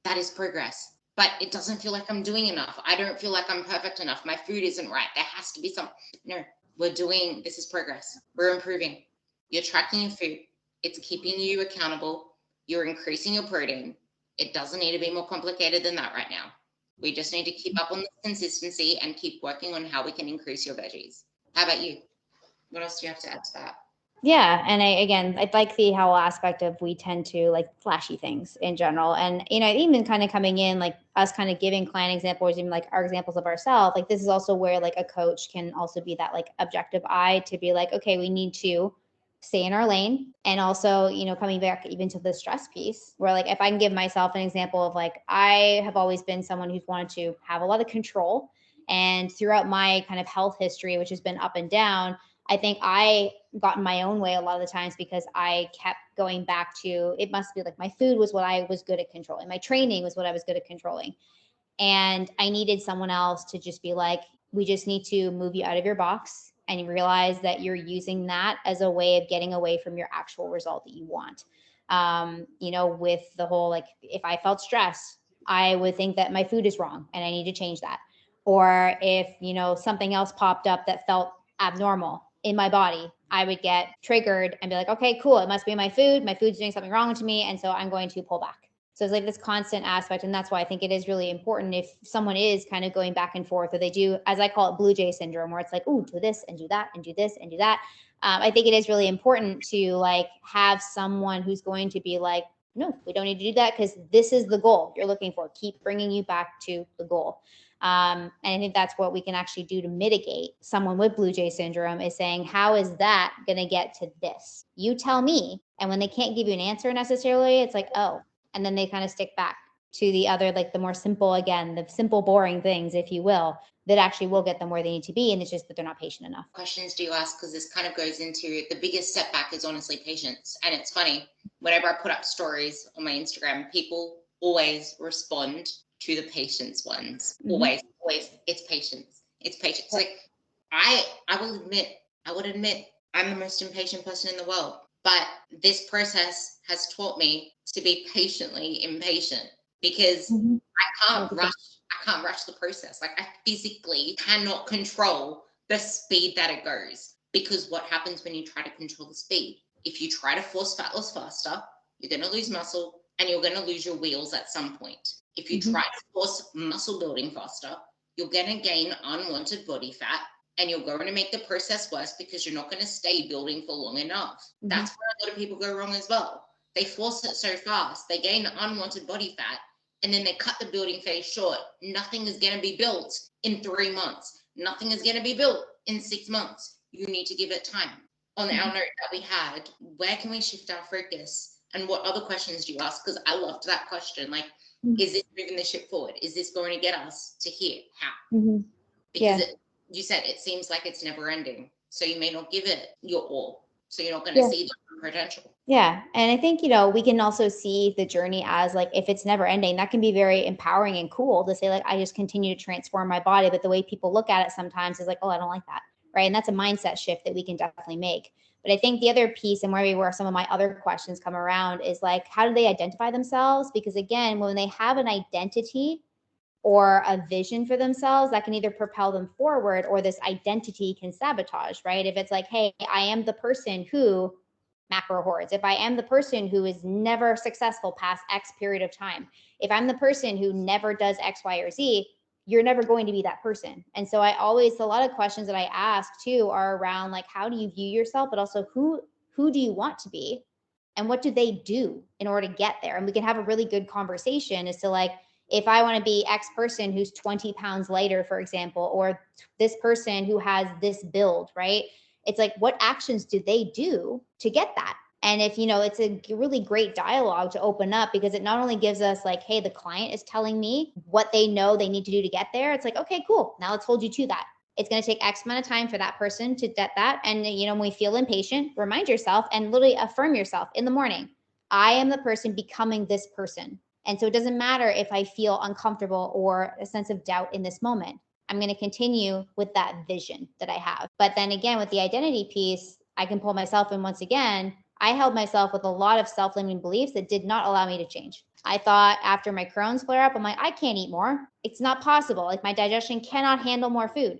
That is progress. But it doesn't feel like I'm doing enough. I don't feel like I'm perfect enough. My food isn't right. There has to be some. No, this is progress. We're improving. You're tracking your food. It's keeping you accountable. You're increasing your protein. It doesn't need to be more complicated than that right now. We just need to keep up on the consistency and keep working on how we can increase your veggies. How about you? What else do you have to add to that? Yeah. And I like the whole aspect of we tend to like flashy things in general. And, even kind of coming in, like us kind of giving client examples, even like our examples of ourselves, like this is also where like a coach can also be that like objective eye to be like, okay, we need to stay in our lane. And also, coming back even to the stress piece where like, if I can give myself an example of like, I have always been someone who's wanted to have a lot of control. And throughout my kind of health history, which has been up and down, I think I got in my own way a lot of the times because I kept going back to, it must be like my food was what I was good at controlling. My training was what I was good at controlling. And I needed someone else to just be like, we just need to move you out of your box and you realize that you're using that as a way of getting away from your actual result that you want. With the whole, like, if I felt stress, I would think that my food is wrong and I need to change that. Or if, something else popped up that felt abnormal in my body, I would get triggered and be like, okay, cool. It must be my food. My food's doing something wrong to me. And so I'm going to pull back. So it's like this constant aspect. And that's why I think it is really important if someone is kind of going back and forth, or they do, as I call it, blue jay syndrome, where it's like, oh, do this and do that and do this and do that. I think it is really important to like have someone who's going to be like, no, we don't need to do that because this is the goal you're looking for. Keep bringing you back to the goal. And I think that's what we can actually do to mitigate someone with blue jay syndrome, is saying, how is that going to get to this? You tell me. And when they can't give you an answer necessarily, it's like, oh, and then they kind of stick back to the other, like the more simple, again, the simple, boring things, if you will, that actually will get them where they need to be. And it's just that they're not patient enough. Questions do you ask? Because this kind of goes into the biggest setback is honestly patience. And it's funny, whenever I put up stories on my Instagram, people always respond to the patience ones. Mm-hmm. Always, it's patience. It's patience. Like I would admit I'm the most impatient person in the world. But this process has taught me to be patiently impatient, because mm-hmm. I can't rush the process. Like I physically cannot control the speed that it goes, because what happens when you try to control the speed? If you try to force fat loss faster, you're going to lose muscle and you're going to lose your wheels at some point. If you mm-hmm. try to force muscle building faster, you're going to gain unwanted body fat. And you're going to make the process worse because you're not going to stay building for long enough. Mm-hmm. That's where a lot of people go wrong as well. They force it so fast, they gain unwanted body fat, and then they cut the building phase short. Nothing is going to be built in 3 months. Nothing is going to be built in 6 months. You need to give it time. On our note that we had, where can we shift our focus? And what other questions do you ask? Because I loved that question. Like, mm-hmm. is this moving the ship forward? Is this going to get us to here? How? Mm-hmm. Because you said it seems like it's never ending. So you may not give it your all. So you're not going to see the potential. Yeah. And I think, we can also see the journey as like, if it's never ending, that can be very empowering and cool to say, like, I just continue to transform my body. But the way people look at it sometimes is like, oh, I don't like that. Right. And that's a mindset shift that we can definitely make. But I think the other piece, and where some of my other questions come around, is like, how do they identify themselves? Because again, when they have an identity or a vision for themselves, that can either propel them forward, or this identity can sabotage, right? If it's like, hey, I am the person who macro hoards. If I am the person who is never successful past X period of time, if I'm the person who never does X, Y, or Z, you're never going to be that person. And so a lot of questions that I ask too are around like, how do you view yourself, but also who do you want to be, and what do they do in order to get there? And we can have a really good conversation as to like, if I want to be X person who's 20 pounds lighter, for example, or this person who has this build, right? It's like, what actions do they do to get that? And if, it's a really great dialogue to open up, because it not only gives us like, hey, the client is telling me what they know they need to do to get there. It's like, okay, cool. Now let's hold you to that. It's going to take X amount of time for that person to get that. And, when we feel impatient, remind yourself and literally affirm yourself in the morning. I am the person becoming this person. And so it doesn't matter if I feel uncomfortable or a sense of doubt in this moment. I'm going to continue with that vision that I have. But then again, with the identity piece, I can pull myself in once again. I held myself with a lot of self-limiting beliefs that did not allow me to change. I thought after my Crohn's flare up, I'm like, I can't eat more. It's not possible. Like my digestion cannot handle more food.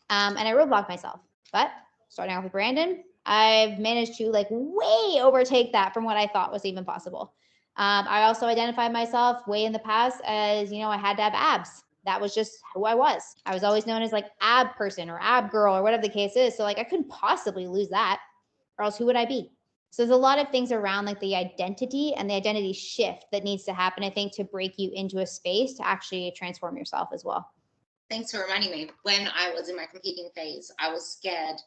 And I roadblocked myself. But starting off with Brandon, I've managed to like way overtake that from what I thought was even possible. I also identified myself way in the past as, I had to have abs. That was just who I was. I was always known as like ab person or ab girl or whatever the case is. So like I couldn't possibly lose that, or else who would I be? So there's a lot of things around like the identity and the identity shift that needs to happen, I think, to break you into a space to actually transform yourself as well. Thanks for reminding me. When I was in my competing phase, I was scared.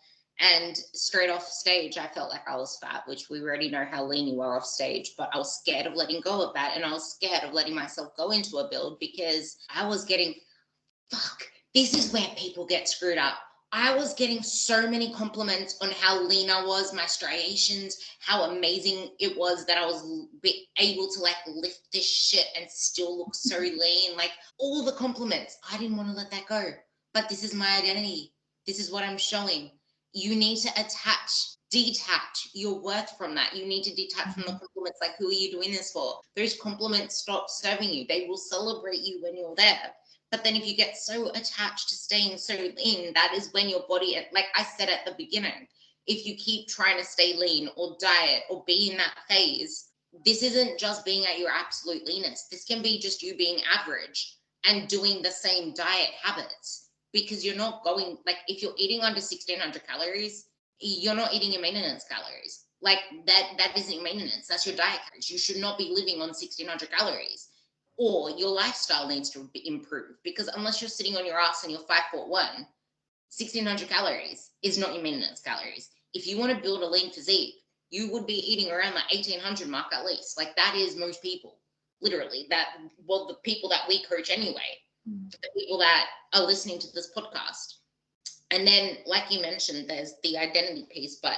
And straight off stage, I felt like I was fat, which we already know how lean you are off stage. But I was scared of letting go of that. And I was scared of letting myself go into a build because I was getting, this is where people get screwed up. I was getting so many compliments on how lean I was, my striations, how amazing it was that I was able to like lift this shit and still look so lean. Like all the compliments. I didn't want to let that go. But this is my identity. This is what I'm showing. You need to detach your worth from that. You need to detach from the compliments. Like, who are you doing this for? Those compliments stop serving you. They will celebrate you when you're there. But then if you get so attached to staying so lean, that is when your body, like I said at the beginning, if you keep trying to stay lean or diet or be in that phase, this isn't just being at your absolute leanest. This can be just you being average and doing the same diet habits, because you're not going, like if you're eating under 1600 calories, you're not eating your maintenance calories. Like that isn't your maintenance. That's your diet calories. You should not be living on 1600 calories. Or your lifestyle needs to be improved, because unless you're sitting on your ass and you're 5'1", 1600 calories is not your maintenance calories. If you want to build a lean physique, you would be eating around the 1800 mark at least. Like that is most people, literally. The people that we coach anyway, the people that are listening to this podcast. And then, like you mentioned, there's the identity piece, but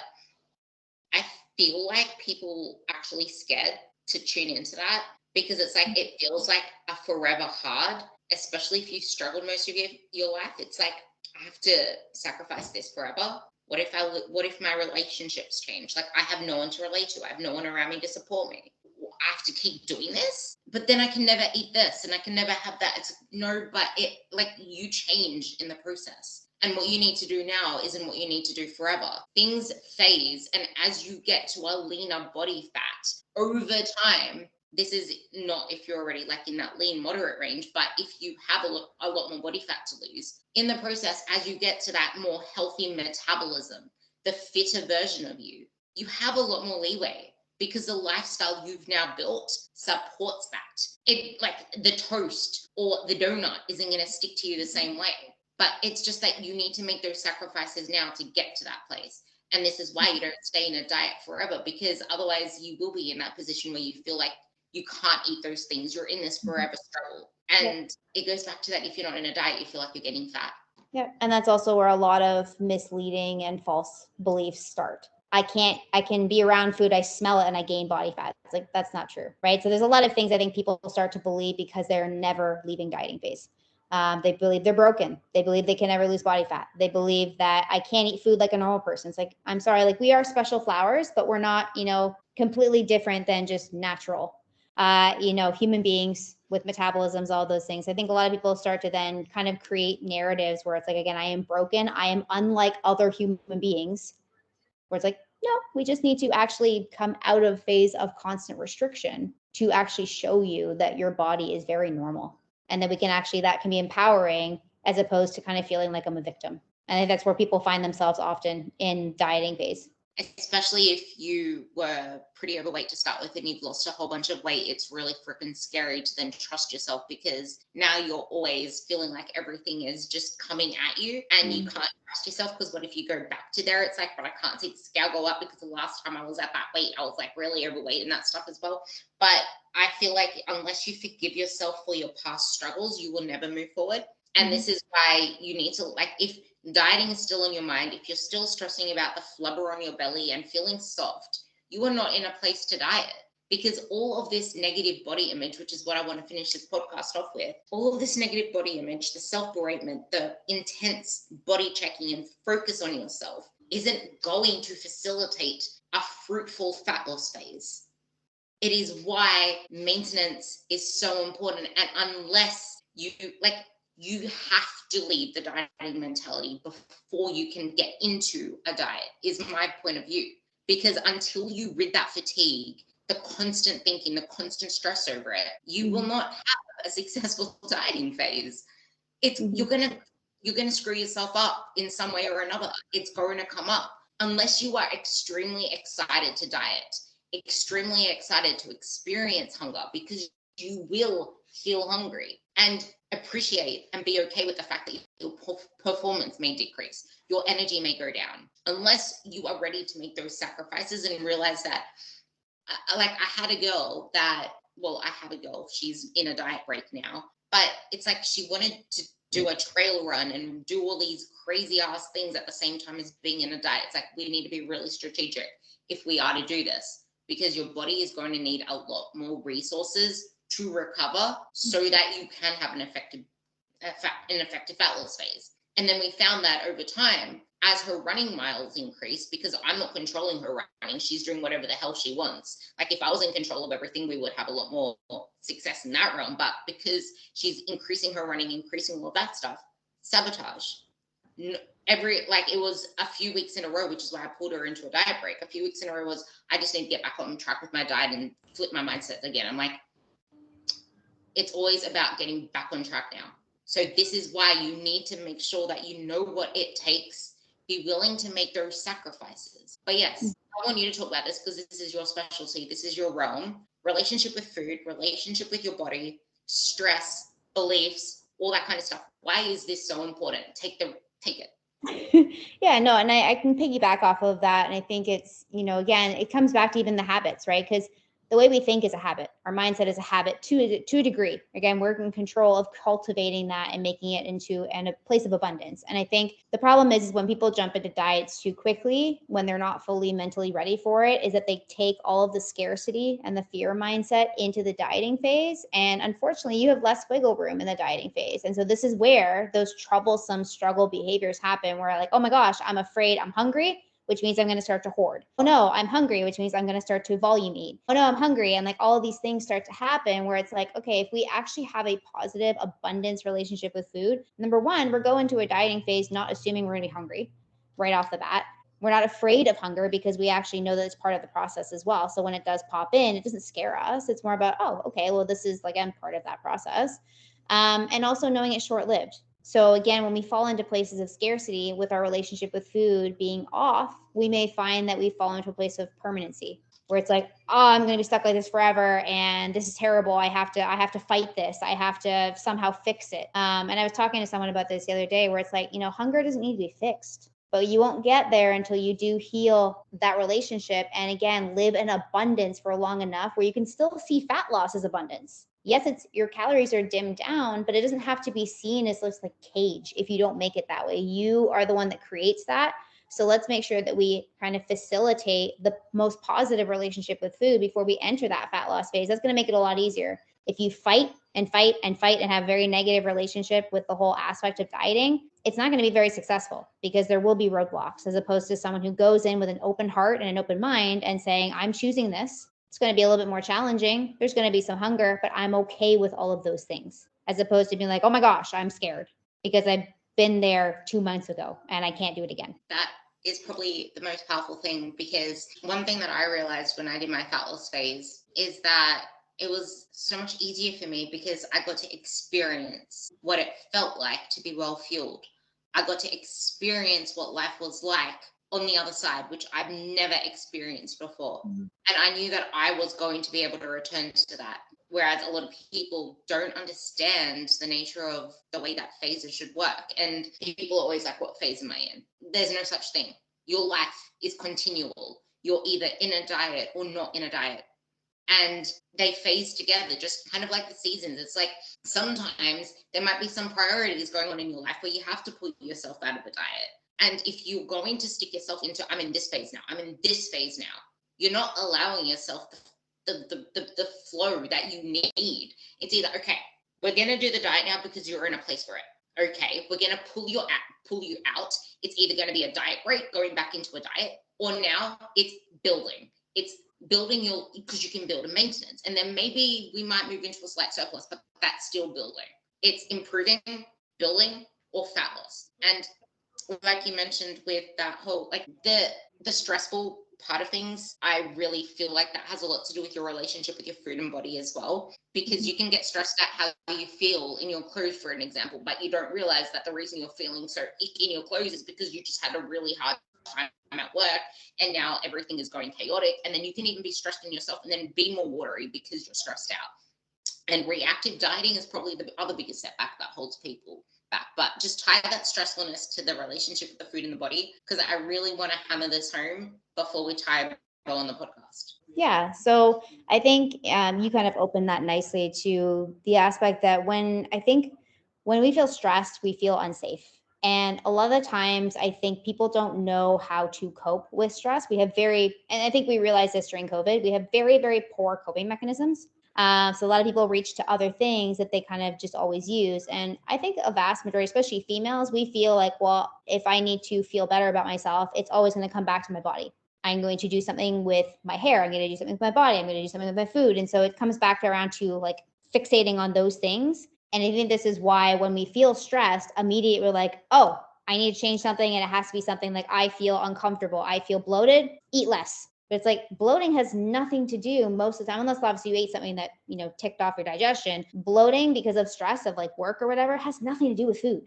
I feel like people actually scared to tune into that, because it's like, it feels like a forever hard, especially if you've struggled most of your life. It's like, I have to sacrifice this forever. What if my relationships change? Like I have no one to relate to. I have no one around me to support me. I have to keep doing this, but then I can never eat this and I can never have that. It's no, but it, like, you change in the process. And what you need to do now isn't what you need to do forever. Things phase. And as you get to a leaner body fat over time, this is not if you're already like in that lean moderate range, but if you have a lot more body fat to lose in the process, as you get to that more healthy metabolism, the fitter version of you, you have a lot more leeway, because the lifestyle you've now built supports that. It, like the toast or the donut isn't going to stick to you the same way, but it's just that you need to make those sacrifices now to get to that place. And this is why you don't stay in a diet forever, because otherwise you will be in that position where you feel like you can't eat those things. You're in this forever struggle. And it goes back to that, if you're not in a diet, you feel like you're getting fat. Yeah. And that's also where a lot of misleading and false beliefs start. I can be around food, I smell it and I gain body fat. It's like, that's not true, right? So there's a lot of things I think people start to believe because they're never leaving dieting phase. They believe they're broken. They believe they can never lose body fat. They believe that I can't eat food like a normal person. It's like, I'm sorry, like we are special flowers, but we're not, completely different than just natural, human beings with metabolisms, all those things. I think a lot of people start to then kind of create narratives where it's like, again, I am broken. I am unlike other human beings, where it's like, no, we just need to actually come out of phase of constant restriction to actually show you that your body is very normal. And then that can be empowering, as opposed to kind of feeling like I'm a victim. And I think that's where people find themselves often in dieting phase. Especially if you were pretty overweight to start with and you've lost a whole bunch of weight, it's really freaking scary to then trust yourself, because now you're always feeling like everything is just coming at you and you can't trust yourself. Because what if you go back to there? It's like, but I can't see the scale go up, because the last time I was at that weight, I was like really overweight and that stuff as well. But I feel like unless you forgive yourself for your past struggles, you will never move forward. And this is why you need to, like, if dieting is still in your mind, if you're still stressing about the flubber on your belly and feeling soft, you are not in a place to diet. because all of this negative body image, which is what I want to finish this podcast off with, all of this negative body image, the self-beratement, the intense body checking and focus on yourself isn't going to facilitate a fruitful fat loss phase. It is why maintenance is so important. And unless you have to leave the dieting mentality before you can get into a diet, is my point of view. Because until you rid that fatigue, the constant thinking, the constant stress over it, you will not have a successful dieting phase. You're gonna screw yourself up in some way or another. It's going to come up unless you are extremely excited to diet, extremely excited to experience hunger, because you will feel hungry, and appreciate and be okay with the fact that your performance may decrease, your energy may go down, unless you are ready to make those sacrifices and realize that, like, I had a girl, she's in a diet break now, but it's like she wanted to do a trail run and do all these crazy ass things at the same time as being in a diet. It's like, we need to be really strategic if we are to do this, because your body is going to need a lot more resources to recover so that you can have an effective fat loss phase. And then we found that over time, as her running miles increase, because I'm not controlling her running, she's doing whatever the hell she wants. Like, if I was in control of everything, we would have a lot more success in that realm. But because she's increasing her running, increasing all that stuff, sabotage. It was a few weeks in a row, which is why I pulled her into a diet break. A few weeks in a row was, I just need to get back on track with my diet and flip my mindset again. I'm like, it's always about getting back on track now. So this is why you need to make sure that you know what it takes, be willing to make those sacrifices. But yes, I want you to talk about this because this is your specialty. This is your realm. Relationship with food, relationship with your body, stress, beliefs, all that kind of stuff. Why is this so important? Take it. Yeah, no, and I can piggyback off of that. And I think it's, again, it comes back to even the habits, right? Because the way we think is a habit. Our mindset is a habit to a degree. Again, we're in control of cultivating that and making it into a place of abundance. And I think the problem is when people jump into diets too quickly, when they're not fully mentally ready for it, is that they take all of the scarcity and the fear mindset into the dieting phase. And unfortunately, you have less wiggle room in the dieting phase. And so this is where those troublesome struggle behaviors happen, where like, oh my gosh, I'm afraid, I'm hungry, which means I'm going to start to hoard. Oh no, I'm hungry, which means I'm going to start to volume eat. Oh no, I'm hungry. And like all of these things start to happen where it's like, okay, if we actually have a positive abundance relationship with food, number one, we're going to a dieting phase not assuming we're going to be hungry right off the bat. We're not afraid of hunger because we actually know that it's part of the process as well. So when it does pop in, it doesn't scare us. It's more about, oh, okay, well, this is like, I'm part of that process. And also knowing it's short-lived. So again, when we fall into places of scarcity with our relationship with food being off, we may find that we fall into a place of permanency where it's like, oh, I'm going to be stuck like this forever. And this is terrible. I have to fight this. I have to somehow fix it. And I was talking to someone about this the other day where it's like, hunger doesn't need to be fixed, but you won't get there until you do heal that relationship. And again, live in abundance for long enough where you can still see fat loss as abundance. Yes, it's your calories are dimmed down, but it doesn't have to be seen as this like cage if you don't make it that way. You are the one that creates that. So let's make sure that we kind of facilitate the most positive relationship with food before we enter that fat loss phase. That's going to make it a lot easier. If you fight and fight and fight and have a very negative relationship with the whole aspect of dieting, it's not going to be very successful because there will be roadblocks, as opposed to someone who goes in with an open heart and an open mind and saying, I'm choosing this. It's going to be a little bit more challenging. There's going to be some hunger, but I'm okay with all of those things, as opposed to being like, oh my gosh, I'm scared because I've been there 2 months ago and I can't do it again. That is probably the most powerful thing, because one thing that I realized when I did my fat loss phase is that it was so much easier for me because I got to experience what it felt like to be well fueled. I got to experience what life was like on the other side, which I've never experienced before. And I knew that I was going to be able to return to that. Whereas a lot of people don't understand the nature of the way that phases should work. And people are always like, what phase am I in? There's no such thing. Your life is continual. You're either in a diet or not in a diet. And they phase together, just kind of like the seasons. It's like sometimes there might be some priorities going on in your life where you have to pull yourself out of a diet. And if you're going to stick yourself into, I'm in this phase now, I'm in this phase now, you're not allowing yourself the flow that you need. It's either, okay, we're going to do the diet now because you're in a place for it. Okay, we're going to pull you out. It's either going to be a diet break, going back into a diet, or now it's building. It's building your, because you can build a maintenance. And then maybe we might move into a slight surplus, but that's still building. It's improving, building, or fat loss. And like you mentioned with that whole, like the stressful part of things, I really feel like that has a lot to do with your relationship with your food and body as well, because you can get stressed at how you feel in your clothes, for an example, but you don't realize that the reason you're feeling so icky in your clothes is because you just had a really hard time at work and now everything is going chaotic. And then you can even be stressed in yourself and then be more watery because you're stressed out. And reactive dieting is probably the other biggest setback that holds people back. But just tie that stressfulness to the relationship with the food and the body, because I really want to hammer this home before we tie it all on the podcast. Yeah. So I think you kind of opened that nicely to the aspect that when we feel stressed, we feel unsafe. And a lot of the times, I think people don't know how to cope with stress. And I think we realized this during COVID, we have very, very poor coping mechanisms. So a lot of people reach to other things that they kind of just always use. And I think a vast majority, especially females, we feel like, well, if I need to feel better about myself, it's always going to come back to my body. I'm going to do something with my hair. I'm going to do something with my body. I'm going to do something with my food. And so it comes back around to like fixating on those things. And I think this is why when we feel stressed, immediately we're like, oh, I need to change something. And it has to be something like, I feel uncomfortable. I feel bloated, eat less. But it's like bloating has nothing to do most of the time, unless obviously you ate something that, ticked off your digestion. Bloating because of stress of like work or whatever has nothing to do with food.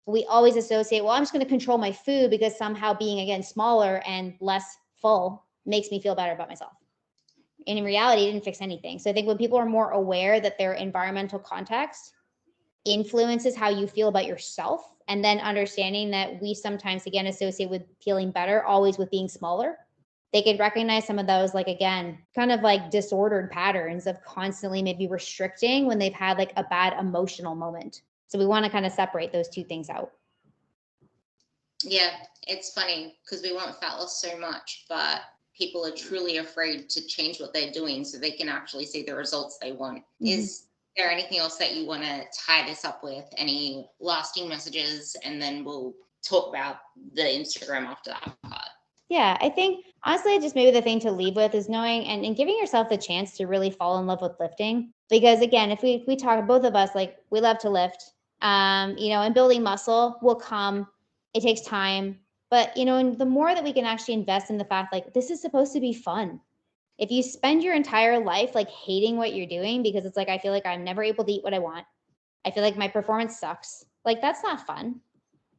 We always associate, well, I'm just going to control my food because somehow being, again, smaller and less full makes me feel better about myself. And in reality, it didn't fix anything. So I think when people are more aware that their environmental context influences how you feel about yourself, and then understanding that we sometimes, again, associate with feeling better always with being smaller, they could recognize some of those, like, again, kind of like disordered patterns of constantly maybe restricting when they've had like a bad emotional moment. So we want to kind of separate those two things out. Yeah, it's funny because we want fat loss so much, but people are truly afraid to change what they're doing so they can actually see the results they want. Mm-hmm. Is there anything else that you want to tie this up with? Any lasting messages? And then we'll talk about the Instagram after that part. Yeah, I think honestly, just maybe the thing to leave with is knowing and giving yourself the chance to really fall in love with lifting. Because again, if we talk, both of us, like, we love to lift, and building muscle will come. It takes time, but and the more that we can actually invest in the fact, like, this is supposed to be fun. If you spend your entire life like hating what you're doing because it's like, I feel like I'm never able to eat what I want, I feel like my performance sucks, like, that's not fun.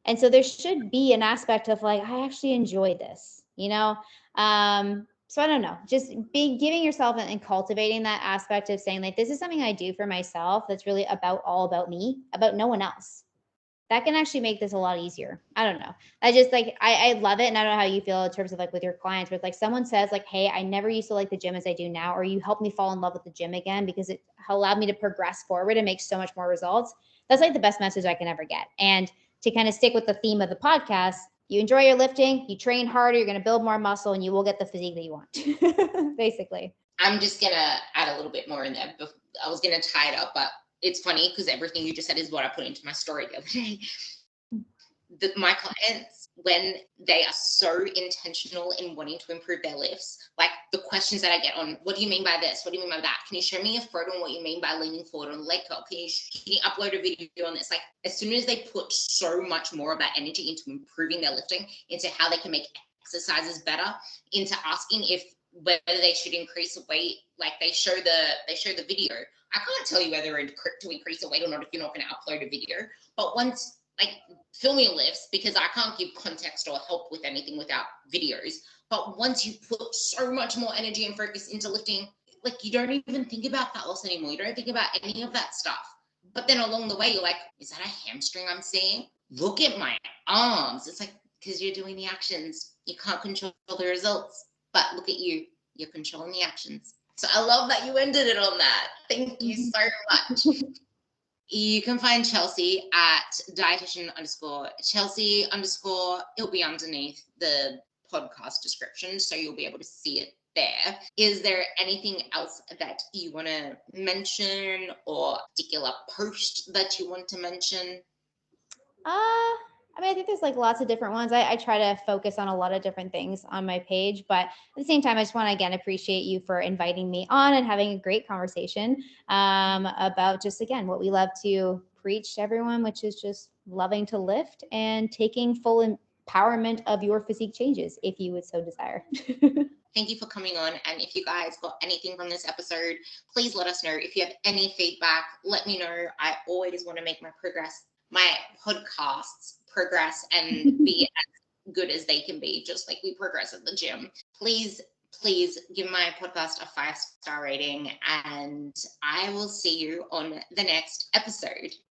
And so there should be an aspect of like, I actually enjoy this, so I don't know, just giving yourself and cultivating that aspect of saying, like, this is something I do for myself that's really all about me, about no one else. That can actually make this a lot easier. I don't know. I just like, I love it. And I don't know how you feel in terms of like with your clients, but like someone says like, hey, I never used to like the gym as I do now, or you helped me fall in love with the gym again because it allowed me to progress forward and make so much more results. That's like the best message I can ever get. And to kind of stick with the theme of the podcast, you enjoy your lifting, you train harder, you're going to build more muscle, and you will get the physique that you want, basically. I'm just going to add a little bit more in there. I was going to tie it up, but it's funny because everything you just said is what I put into my story the other day. My clients, when they are so intentional in wanting to improve their lifts, like the questions that I get on, what do you mean by this? What do you mean by that? Can you show me a photo on what you mean by leaning forward on the leg curl? Can you upload a video on this? Like, as soon as they put so much more of that energy into improving their lifting, into how they can make exercises better, into asking whether they should increase the weight, like they show the video. I can't tell you whether to increase the weight or not if you're not going to upload a video. But once, like, filming lifts, because I can't give context or help with anything without videos. But once you put so much more energy and focus into lifting, like, you don't even think about fat loss anymore. You don't think about any of that stuff. But then along the way, you're like, is that a hamstring I'm seeing? Look at my arms. It's like, because you're doing the actions. You can't control the results. But look at you. You're controlling the actions. So I love that you ended it on that. Thank you so much. You can find Chelsea at dietitian_Chelsea_. It'll be underneath the podcast description, so you'll be able to see it there. Is there anything else that you want to mention, or a particular post that you want to mention? I mean, I think there's like lots of different ones. I try to focus on a lot of different things on my page, but at the same time, I just want to again appreciate you for inviting me on and having a great conversation about just again what we love to preach to everyone, which is just loving to lift and taking full empowerment of your physique changes, if you would so desire. Thank you for coming on. And if you guys got anything from this episode, please let us know. If you have any feedback, let me know. I always want to make my podcasts progress and be as good as they can be, just like we progress at the gym. Please give my podcast a 5-star rating, and I will see you on the next episode.